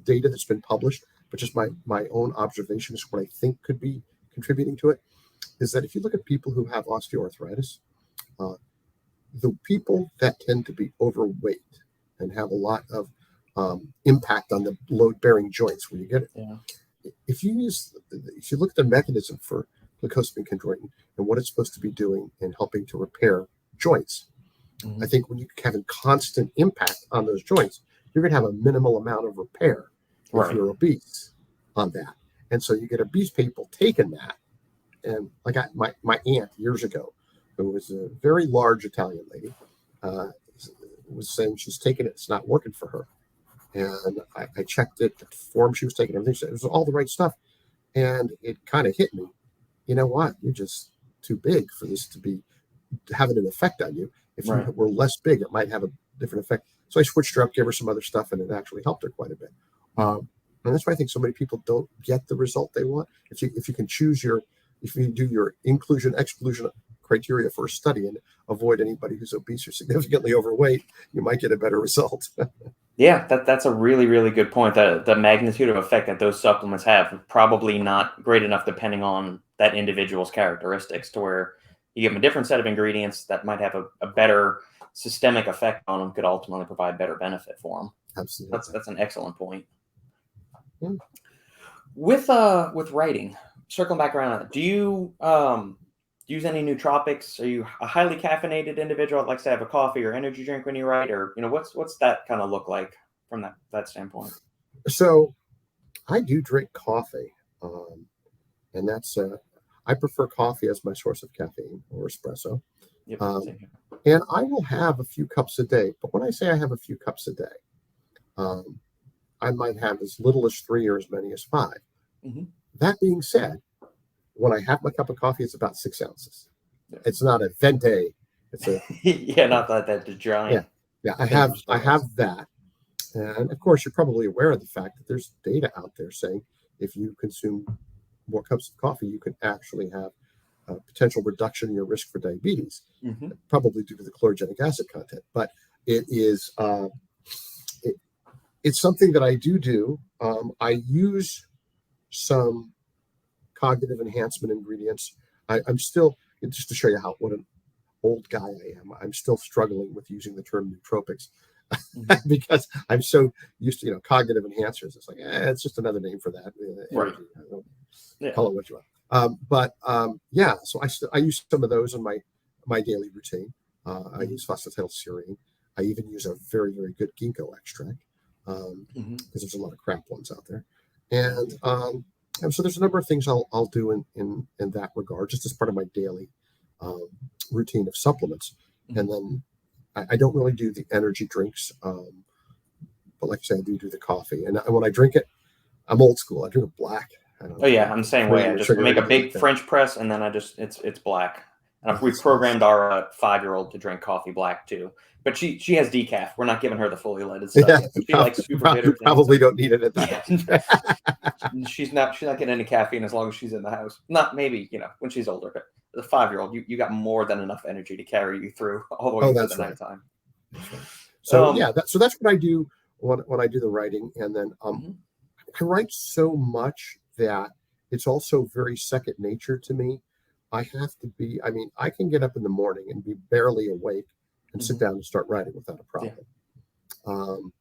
data that's been published, but just my own observation is what I think could be contributing to it, is that if you look at people who have osteoarthritis, the people that tend to be overweight and have a lot of impact on the load-bearing joints when you get it. If you look at the mechanism for glucosamine chondroitin and what it's supposed to be doing in helping to repair joints, I think when you have a constant impact on those joints, you're going to have a minimal amount of repair if you're obese on that. And so you get obese people taking that. And like my aunt years ago, who was a very large Italian lady, was saying she's taking it, it's not working for her. And I checked it, the form she was taking, everything, it was all the right stuff. And it kind of hit me. You know what? You're just too big for this to be having an effect on you. If you were less big, it might have a different effect. So I switched her up, gave her some other stuff, and it actually helped her quite a bit. And that's why I think so many people don't get the result they want. If you can choose if you do your inclusion exclusion criteria for a study and avoid anybody who's obese or significantly overweight, you might get a better result. Yeah, that's a really, really good point. The magnitude of effect that those supplements have probably not great enough depending on that individual's characteristics, to where you give them a different set of ingredients that might have a better systemic effect on them, could ultimately provide better benefit for them. Absolutely. That's an excellent point. Yeah. With writing, circling back around on that, do you use any nootropics? Are you a highly caffeinated individual that likes to have a coffee or energy drink when you write, or what's that kind of look like from that standpoint? So I do drink coffee, and that's I prefer coffee as my source of caffeine, or espresso. Yep, and I will have a few cups a day. But when I say I have a few cups a day, I might have as little as 3 or as many as 5. That being said, when I have my cup of coffee, it's about 6 ounces. It's not a venti. It's a not that giant. Yeah. I have that, and of course, you're probably aware of the fact that there's data out there saying if you consume more cups of coffee, you can actually have a potential reduction in your risk for diabetes, probably due to the chlorogenic acid content. But it is it's something that I do. I use some cognitive enhancement ingredients. I'm still, just to show you what an old guy I am, I'm still struggling with using the term nootropics because I'm so used to cognitive enhancers. It's like it's just another name for that. Call it what you want. So I use some of those in my daily routine. I use phosphatidylserine. I even use a very, very good ginkgo extract because there's a lot of crap ones out there. And so there's a number of things I'll do in that regard, just as part of my daily routine of supplements. And then I don't really do the energy drinks, but like I said, I do the coffee. And when I drink it, I'm old school. I drink it black. I'm the same way. I just make a big French press, and then it's black. And Oh, we've that's nice. programmed our 5-year-old to drink coffee black too. But she has decaf. We're not giving her the fully loaded stuff Yeah, yet. She likes super you bitter things. probably don't need it at that Yeah. age. She's not getting any caffeine as long as she's in the house. Not maybe, when she's older, but the 5-year-old, you got more than enough energy to carry you through all the way Oh, through the that's right. nighttime. That's right. So Um, yeah, so that's what I do when I do the writing, and then mhm, I write so much that it's also very second nature to me. I have to be. I mean, I can get up in the morning and be barely awake and sit mhm, down and start writing without a yeah, problem. Um,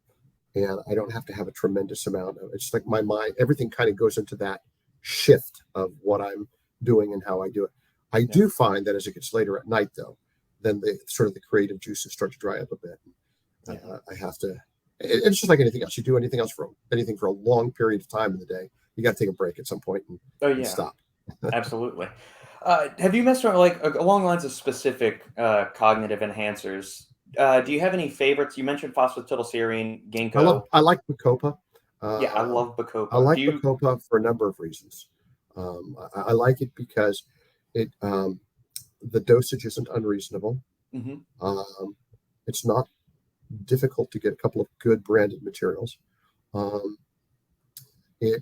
and I don't have to have a tremendous amount of. It's like my mind, everything kind of goes into that shift of what I'm doing and how I do it. I yeah, do find that as it gets later at night, though, then the sort of the creative juices start to dry up a bit. yeah, I have to. It's just like anything else. You do anything for a long period of time in the day, you got to take a break at some point oh and yeah, stop. absolutely. Have you messed around along the lines of specific cognitive enhancers? Do you have any favorites? You mentioned phosphatidylserine, ginkgo. I like Bacopa. Yeah, I Um, love I bacopa. like Do you? Bacopa for a number of reasons. I like it because it the dosage isn't unreasonable. Mhm, Um, it's not difficult to get a couple of good branded materials. Um, and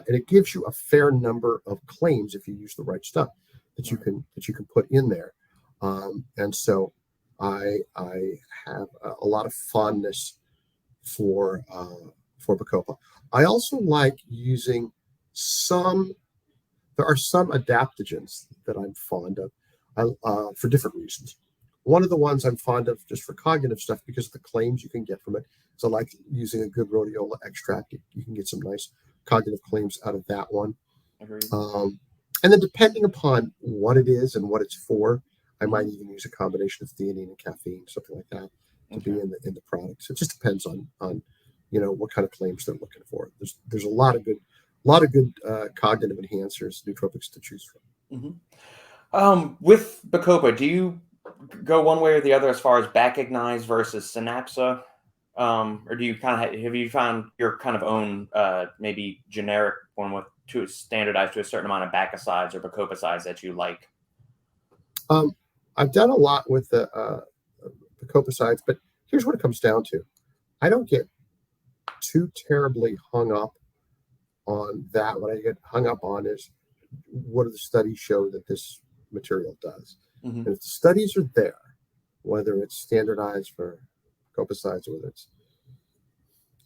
it gives you a fair number of claims if you use the right stuff right, that you can put in there. And so I have a lot of fondness for Bacopa. I also like using some. There are some adaptogens that I'm fond of for different reasons. One of the ones I'm fond of just for cognitive stuff because of the claims you can get from it. So, like using a good rhodiola extract, you can get some nice cognitive claims out of that one. agreed. Um, and then, depending upon what it is and what it's for, I might Mhm, even use a combination of theanine and caffeine, something like that, to be okay. in the product. So it just depends on what kind of claims they're looking for. There's a lot of good cognitive enhancers, nootropics to choose from. Mhm. With Bacopa, do you go one way or the other as far as Bacignize versus Synapsa? Or do you kind of have you found your kind of own maybe generic one with to standardized to a certain amount of bacicides or bacopicides that you like? Um, I've done a lot with the copicides, but here's what it comes down to. I don't get too terribly hung up on that. What I get hung up on is what do the studies show that this material does? Hmm. And if the studies are there, whether it's standardized for copicides or whether it's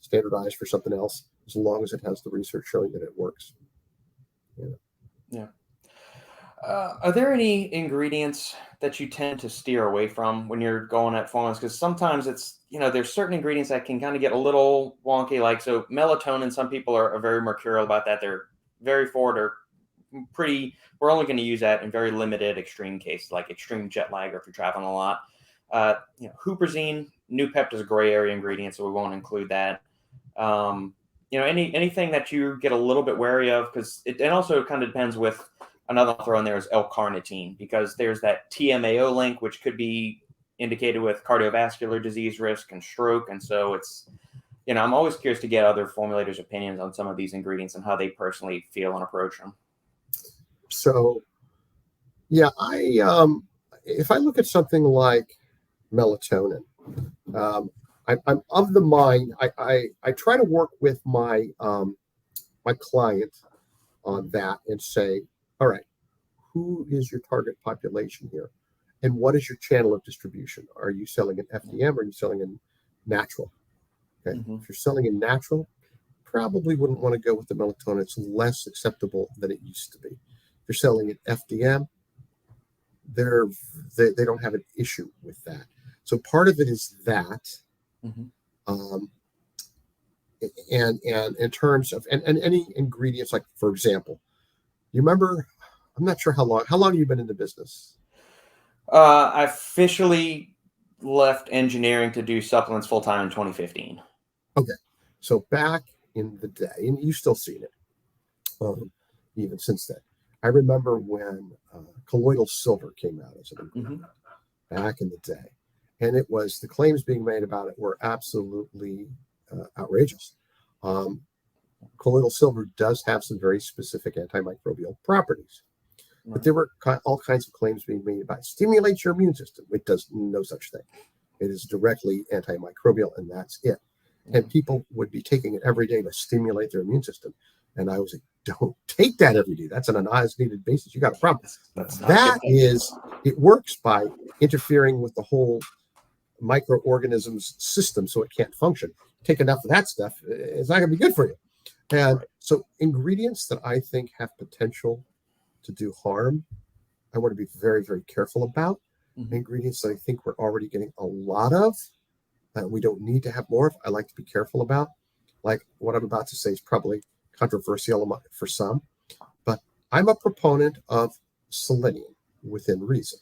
standardized for something else, as long as it has the research showing that it works. You know. Yeah. Are there any ingredients that you tend to steer away from when you're going at formulas? Because sometimes there's certain ingredients that can kind of get a little wonky. Like, so melatonin, some people are very mercurial about that. They're very forward or pretty, we're only going to use that in very limited extreme cases, like extreme jet lag or if you're traveling a lot. Huperzine, new pept is a gray area ingredient, so we won't include that. Um, anything that you get a little bit wary of, because it also kind of depends with another I'll throw in there is L-carnitine, because there's that TMAO link, which could be indicated with cardiovascular disease risk and stroke. And so I'm always curious to get other formulators' opinions on some of these ingredients and how they personally feel and approach them. So yeah, I if I look at something like melatonin, um, I'm of the mind I try to work with my client on that and say, all right, who is your target population here? And what is your channel of distribution? Are you selling in FDM or are you selling in natural? Okay. Mm-hmm. If you're selling in natural, probably wouldn't want to go with the melatonin. It's less acceptable than it used to be. If you're selling in FDM, they don't have an issue with that. So part of it is that, Mm-hmm. um, and in terms of and any ingredients, like for example, you remember, I'm not sure how long have you been in the business? I officially left engineering to do supplements full time in 2015. Okay, so back in the day, and you've still seen it, um, even since then. I remember when colloidal silver came out as an ingredient Mm-hmm. back in the day, and it was the claims being made about it were absolutely outrageous. Um, Colloidal silver does have some very specific antimicrobial properties. But there were all kinds of claims being made about stimulates your immune system. It does no such thing. It is directly antimicrobial, and that's it. And people would be taking it every day to stimulate their immune system. And I was like, don't take that every day. That's on an as-needed basis. You got a problem. That is, it works by interfering with the whole microorganisms system so it can't function. Take enough of that stuff, it's not going to be good for you. And so ingredients that I think have potential to do harm, I want to be very, very careful about. Ingredients that I think we're already getting a lot of, we don't need to have more of, I like to be careful about. Like what I'm about to say is probably controversial for some, but I'm a proponent of selenium within reason.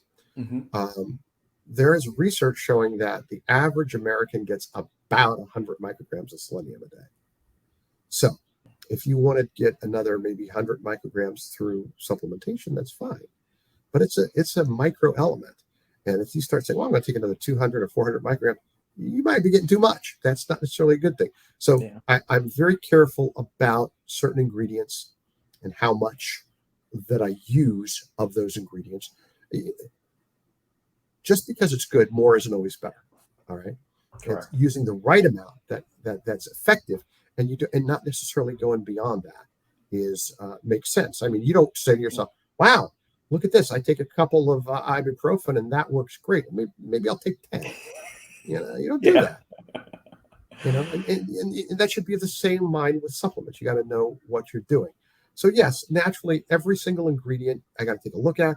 There is research showing that the average American gets about 100 micrograms of selenium a day. So if you want to get another maybe 100 micrograms through supplementation, that's fine. But it's a micro element. And if you start saying, well, I'm going to take another 200 or 400 micrograms, you might be getting too much. That's not necessarily a good thing. So I'm very careful about certain ingredients and how much that I use of those ingredients. Just because it's good, more isn't always better. All right. It's using the right amount that's effective, and not necessarily going beyond that is makes sense. I mean, you don't say to yourself, wow, look at this. I take a couple of ibuprofen and that works great. Maybe I'll take 10. You don't do that. And that should be the same mind with supplements. You got to know what you're doing. So yes, naturally, every single ingredient I got to take a look at.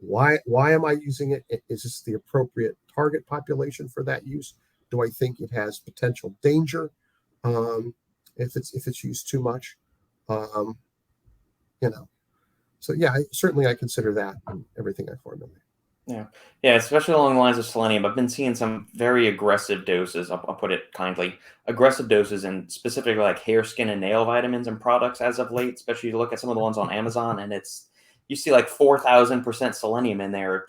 Why am I using it? Is this the appropriate target population for that use? Do I think it has potential danger if it's used too much? So yeah, certainly I consider that in everything I formulate. Yeah, especially along the lines of selenium. I've been seeing some very aggressive doses. I'll put it kindly, aggressive doses in specifically like hair, skin, and nail vitamins and products as of late. Especially you look at some of the ones on Amazon, and you see like 4,000% selenium in there.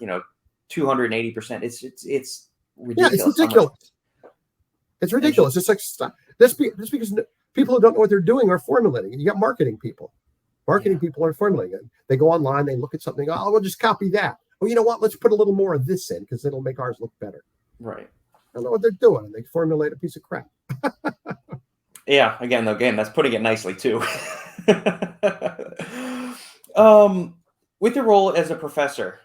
280%. It's ridiculous. Yeah, it's ridiculous. It's ridiculous. It's like this because people who don't know what they're doing are formulating. And you got marketing people. Marketing people are formulating it. They go online, they look at something. Oh, we'll just copy that. Oh, you know what? Let's put a little more of this in because it'll make ours look better. Right. I don't know what they're doing. They formulate a piece of crap. Yeah. Again, that's putting it nicely too. With your role as a professor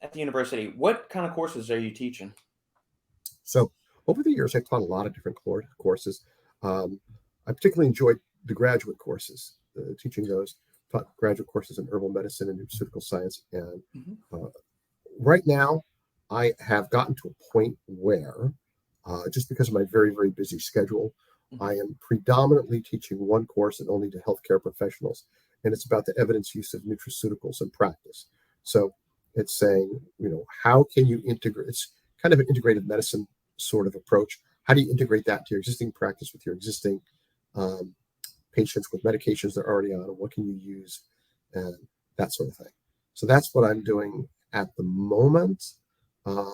at the university, what kind of courses are you teaching? So over the years, I've taught a lot of different courses. I particularly enjoyed the graduate courses, teaching those. Taught graduate courses in herbal medicine and nutraceutical science. And right now, I have gotten to a point where, just because of my very, very busy schedule, I am predominantly teaching one course and only to healthcare professionals. And it's about the evidence use of nutraceuticals in practice. So it's saying, how can you integrate? It's kind of an integrative medicine sort of approach. How do you integrate that to your existing practice with your existing patients with medications they're already on, and what can you use, and that sort of thing. So that's what I'm doing at the moment. But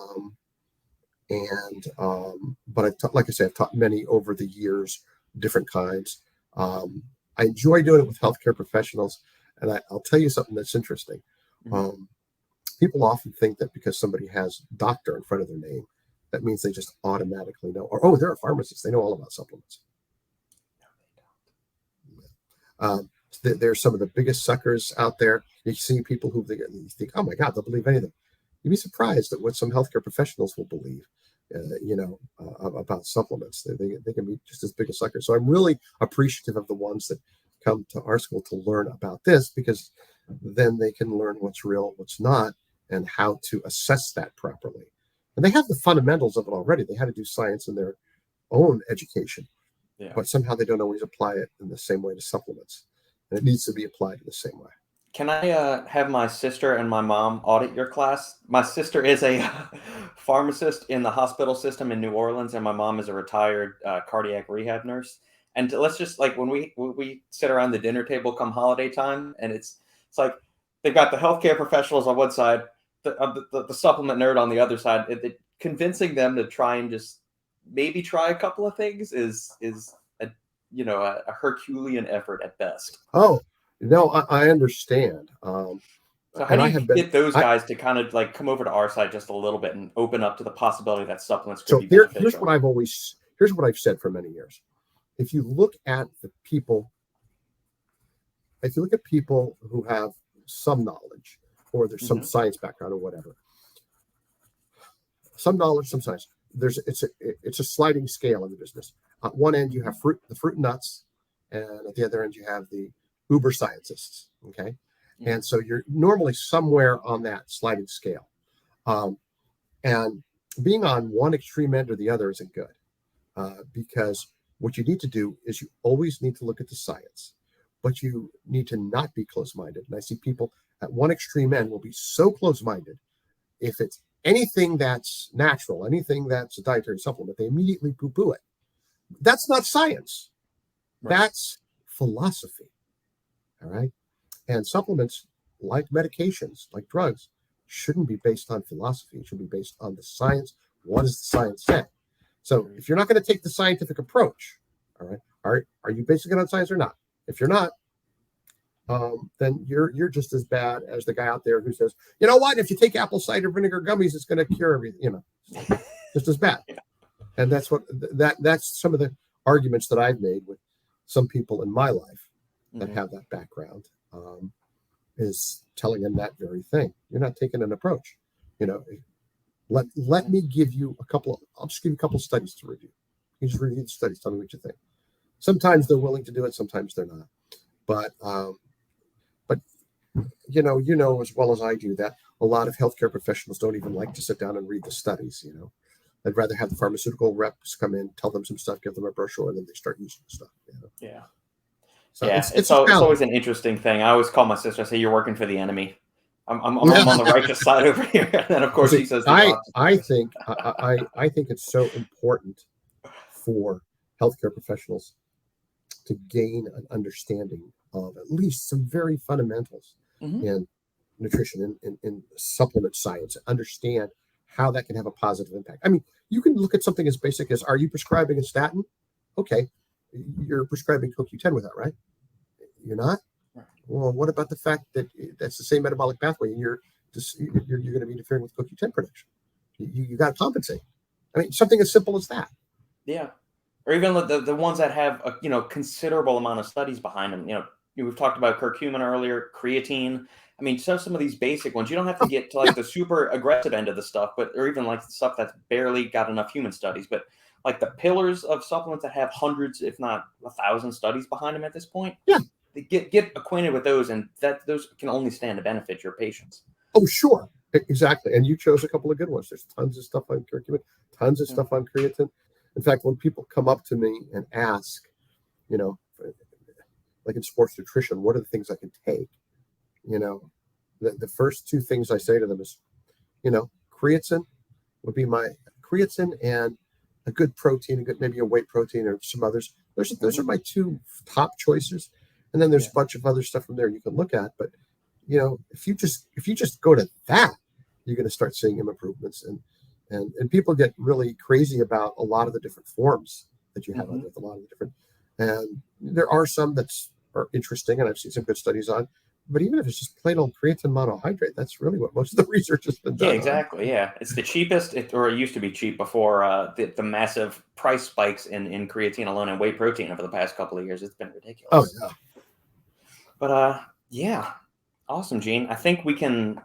like I say, I've taught many over the years, different kinds. I enjoy doing it with healthcare professionals, and I'll tell you something that's interesting. People often think that because somebody has doctor in front of their name, that means they just automatically know, or they're a pharmacist, they know all about supplements. They're some of the biggest suckers out there. You see people who you think, oh my God, they'll believe anything. You'd be surprised at what some healthcare professionals will believe, about supplements. They can be just as big a sucker. So I'm really appreciative of the ones that come to our school to learn about this, because then they can learn what's real, what's not, and how to assess that properly. And they have the fundamentals of it already. They had to do science in their own education. But somehow they don't always apply it in the same way to supplements. And it needs to be applied in the same way. Can I have my sister and my mom audit your class? My sister is a pharmacist in the hospital system in New Orleans, and my mom is a retired cardiac rehab nurse. And let's just, like, when we sit around the dinner table come holiday time, and it's like they've got the healthcare professionals on one side, the supplement nerd on the other side. Convincing them to try and just maybe try a couple of things is a Herculean effort at best. Oh, no, I understand. So how and do I you have been. get those I guys to kind of like come over to our side just a little bit and open up to the possibility that supplements could so be here's beneficial? what here's what I've said for many years. If you look at the people, if you look at people who have some knowledge or there's some Hmm. science background or whatever, some knowledge, some science. It's a sliding scale in the business. At one end you have the fruit and nuts, and at the other end you have the uber scientists. Okay, Hmm. and so you're normally somewhere on that sliding scale, um, and being on one extreme end or the other isn't good, because what you need to do is you always need to look at the science, but you need to not be close-minded. And I see people at one extreme end will be so close-minded. If it's anything that's natural, anything that's a dietary supplement, they immediately poo-poo it. That's not science. Right. That's philosophy. All right. And supplements, like medications, like drugs, shouldn't be based on philosophy. It should be based on the science. What does the science say? So if you're not going to take the scientific approach, all right, are you basing it on science or not? If you're not, then you're just as bad as the guy out there who says, you know what, if you take apple cider vinegar gummies, it's going to cure everything. Just as bad. Yeah. And that's some of the arguments that I've made with some people in my life that Hmm. have that background, is telling them that very thing. You're not taking an approach. You know, let me give you I'll just give you a couple of studies to review. You just review the studies, tell me what you think. Sometimes they're willing to do it, sometimes they're not. But you know as well as I do that a lot of healthcare professionals don't even like to sit down and read the studies. They'd rather have the pharmaceutical reps come in, tell them some stuff, give them a brochure, and then they start using the stuff. Yeah. So Yeah. it's a It's challenge. always an interesting thing. I always call my sister, I say, you're working for the enemy. I'm on the righteous side over here. And then, of Well, course, see, she says the I opposite I things. think I think it's so important for healthcare professionals to gain an understanding of at least some very fundamentals Hmm. in nutrition and in supplement science, understand how that can have a positive impact. I mean, you can look at something as basic as, are you prescribing a statin? Okay, you're prescribing CoQ10 with that, right? You're not? Right. Well, what about the fact that that's the same metabolic pathway and you're going to be interfering with CoQ10 production? You got to compensate. I mean, something as simple as that. Yeah. Or even the ones that have a considerable amount of studies behind them. We've talked about curcumin earlier, creatine. I mean, some of these basic ones, you don't have to Oh, get to yeah. like the super aggressive end of the stuff, or even like the stuff that's barely got enough human studies. But like the pillars of supplements that have hundreds, if not 1,000 studies behind them at this point, Yeah. they get acquainted with those, and those can only stand to benefit your patients. Oh, sure. Exactly. And you chose a couple of good ones. There's tons of stuff on curcumin, tons of Yeah. stuff on creatine. In fact, when people come up to me and ask, you know, like in sports nutrition, what are the things I can take? You know, the first two things I say to them is, creatine would be my creatine and a good protein, maybe a whey protein or some others. Those are my two top choices. And then there's Yeah. a bunch of other stuff from there you can look at. But if you just go to that, you're going to start seeing improvements. And people get really crazy about a lot of the different forms that you have Hmm. on with a lot of the different. And there are some that are interesting, and I've seen some good studies on. But even if it's just plain old creatine monohydrate, that's really what most of the research has been Yeah, done on. exactly. Yeah, it's the cheapest, or it used to be cheap before the massive price spikes in creatine alone and whey protein over the past couple of years. It's been Oh ridiculous. yeah, But yeah, awesome, Gene. I think we can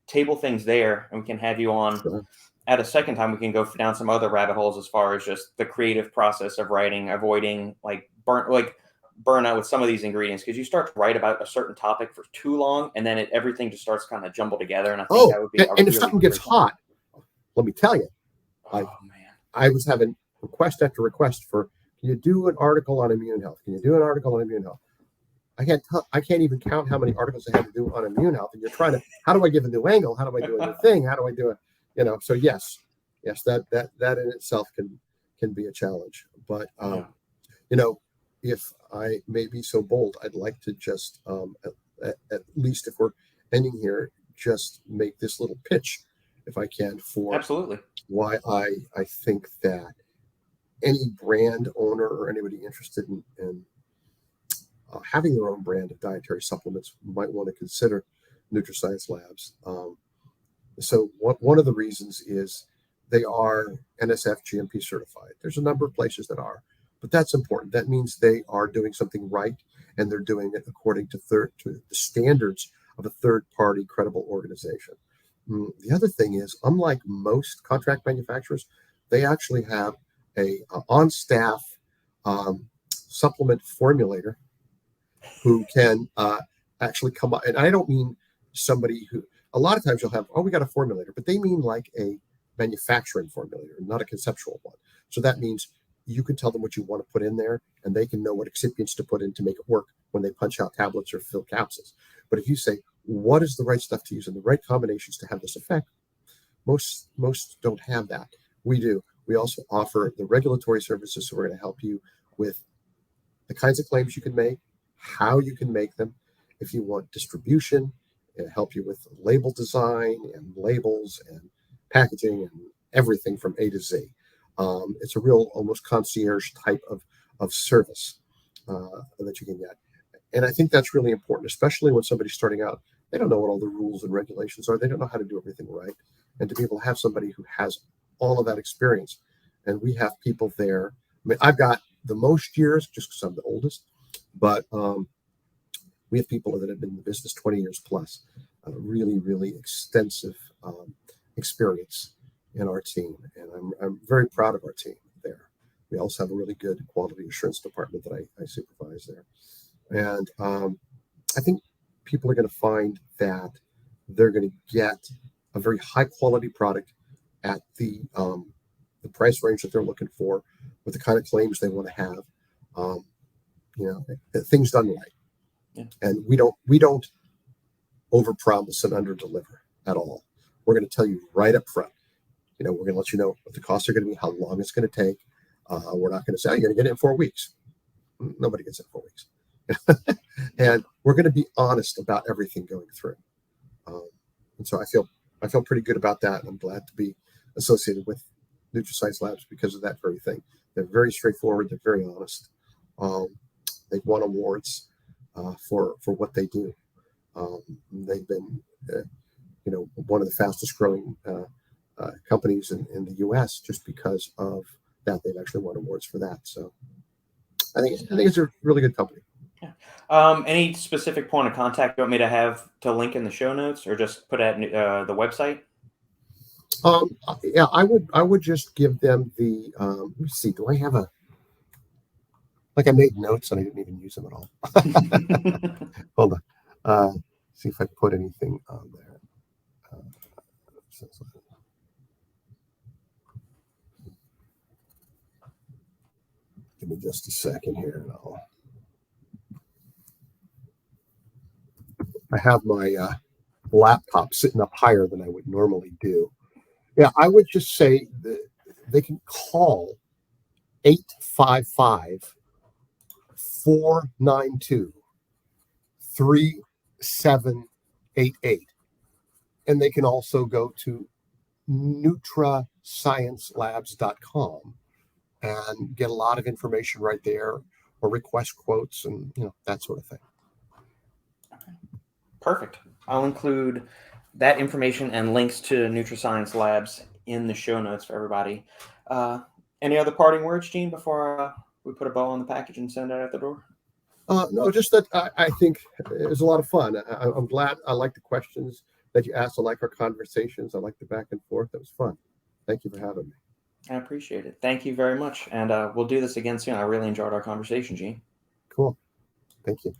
table things there, and we can have you on sure. at a second time. We can go down some other rabbit holes as far as just the creative process of writing, avoiding burnout with some of these ingredients, because you start to write about a certain topic for too long, and then everything just starts kind of jumbled together. And I think Oh, that would be and, a and if really something gets great topic. hot, let me tell you, I Oh man. I was having request after request for, can you do an article on immune health? Can you do an article on immune health? I can't even count how many articles I had to do on immune health. And you're trying to, how do I give a new angle? How do I do a new thing? How do I do it? So yes, that in itself can be a challenge. But Yeah. if I may be so bold, I'd like to just at least if we're ending here, just make this little pitch, if I can, for Absolutely. why I think that any brand owner or anybody interested in having their own brand of dietary supplements might want to consider NutraScience labs. So one of the reasons is they are NSF GMP certified. There's a number of places that are, but that's important. That means they are doing something right, and they're doing it according to the standards of a third-party credible organization. The other thing is, unlike most contract manufacturers, they actually have a on-staff supplement formulator who can actually come up. And I don't mean somebody who, a lot of times you'll have, oh, we got a formulator, but they mean like a manufacturing formulator, not a conceptual one. So that means you can tell them what you want to put in there, and they can know what excipients to put in to make it work when they punch out tablets or fill capsules. But if you say, what is the right stuff to use and the right combinations to have this effect, most don't have that. We do. We also offer the regulatory services, so we're going to help you with the kinds of claims you can make, how you can make them. If you want distribution, help you with label design and labels and packaging and everything from A to Z. It's a real almost concierge type of service that you can get. And I think that's really important, especially when somebody's starting out. They don't know what all the rules and regulations are. They don't know how to do everything right. And to be able to have somebody who has all of that experience, and we have people there. I mean, I've got the most years just because I'm the oldest, but we have people that have been in the business 20 years plus, really, really extensive experience in our team. And I'm very proud of our team there. We also have a really good quality assurance department that I supervise there. And I think people are going to find that they're going to get a very high quality product at the price range that they're looking for, with the kind of claims they want to have. Things done right. Yeah. And we don't overpromise and underdeliver at all. We're going to tell you right up front. We're going to let you know what the costs are going to be, how long it's going to take. We're not going to say, oh, you're going to get it in 4 weeks. Nobody gets it in 4 weeks. And we're going to be honest about everything going through. And so I feel pretty good about that. And I'm glad to be associated with NutraScience Labs because of that very thing. They're very straightforward. They're very honest. They've won awards for what they do. They've been, one of the fastest growing companies in the U.S. just because of that. They've actually won awards for that. So I think it's a really good company. Yeah. Any specific point of contact you want me to have to link in the show notes, or just put at the website? Yeah, I would just give them the. Let me see. Do I have a? Like I made notes and I didn't even use them at all. Hold on. See if I put anything on there. Give me just a second here, and I have my laptop sitting up higher than I would normally do. Yeah, I would just say that they can call 855-492-3788, and they can also go to NutraScienceLabs.com and get a lot of information right there, or request quotes and that sort of thing. Perfect. I'll include that information and links to NutraScience Labs in the show notes for everybody. Any other parting words, Gene, before we put a bow on the package and send it out the door? No, just that I think it was a lot of fun. I'm glad. I like the questions that you asked. I like our conversations. I like the back and forth. That was fun. Thank you for having me. I appreciate it. Thank you very much. And we'll do this again soon. I really enjoyed our conversation, Gene. Cool. Thank you.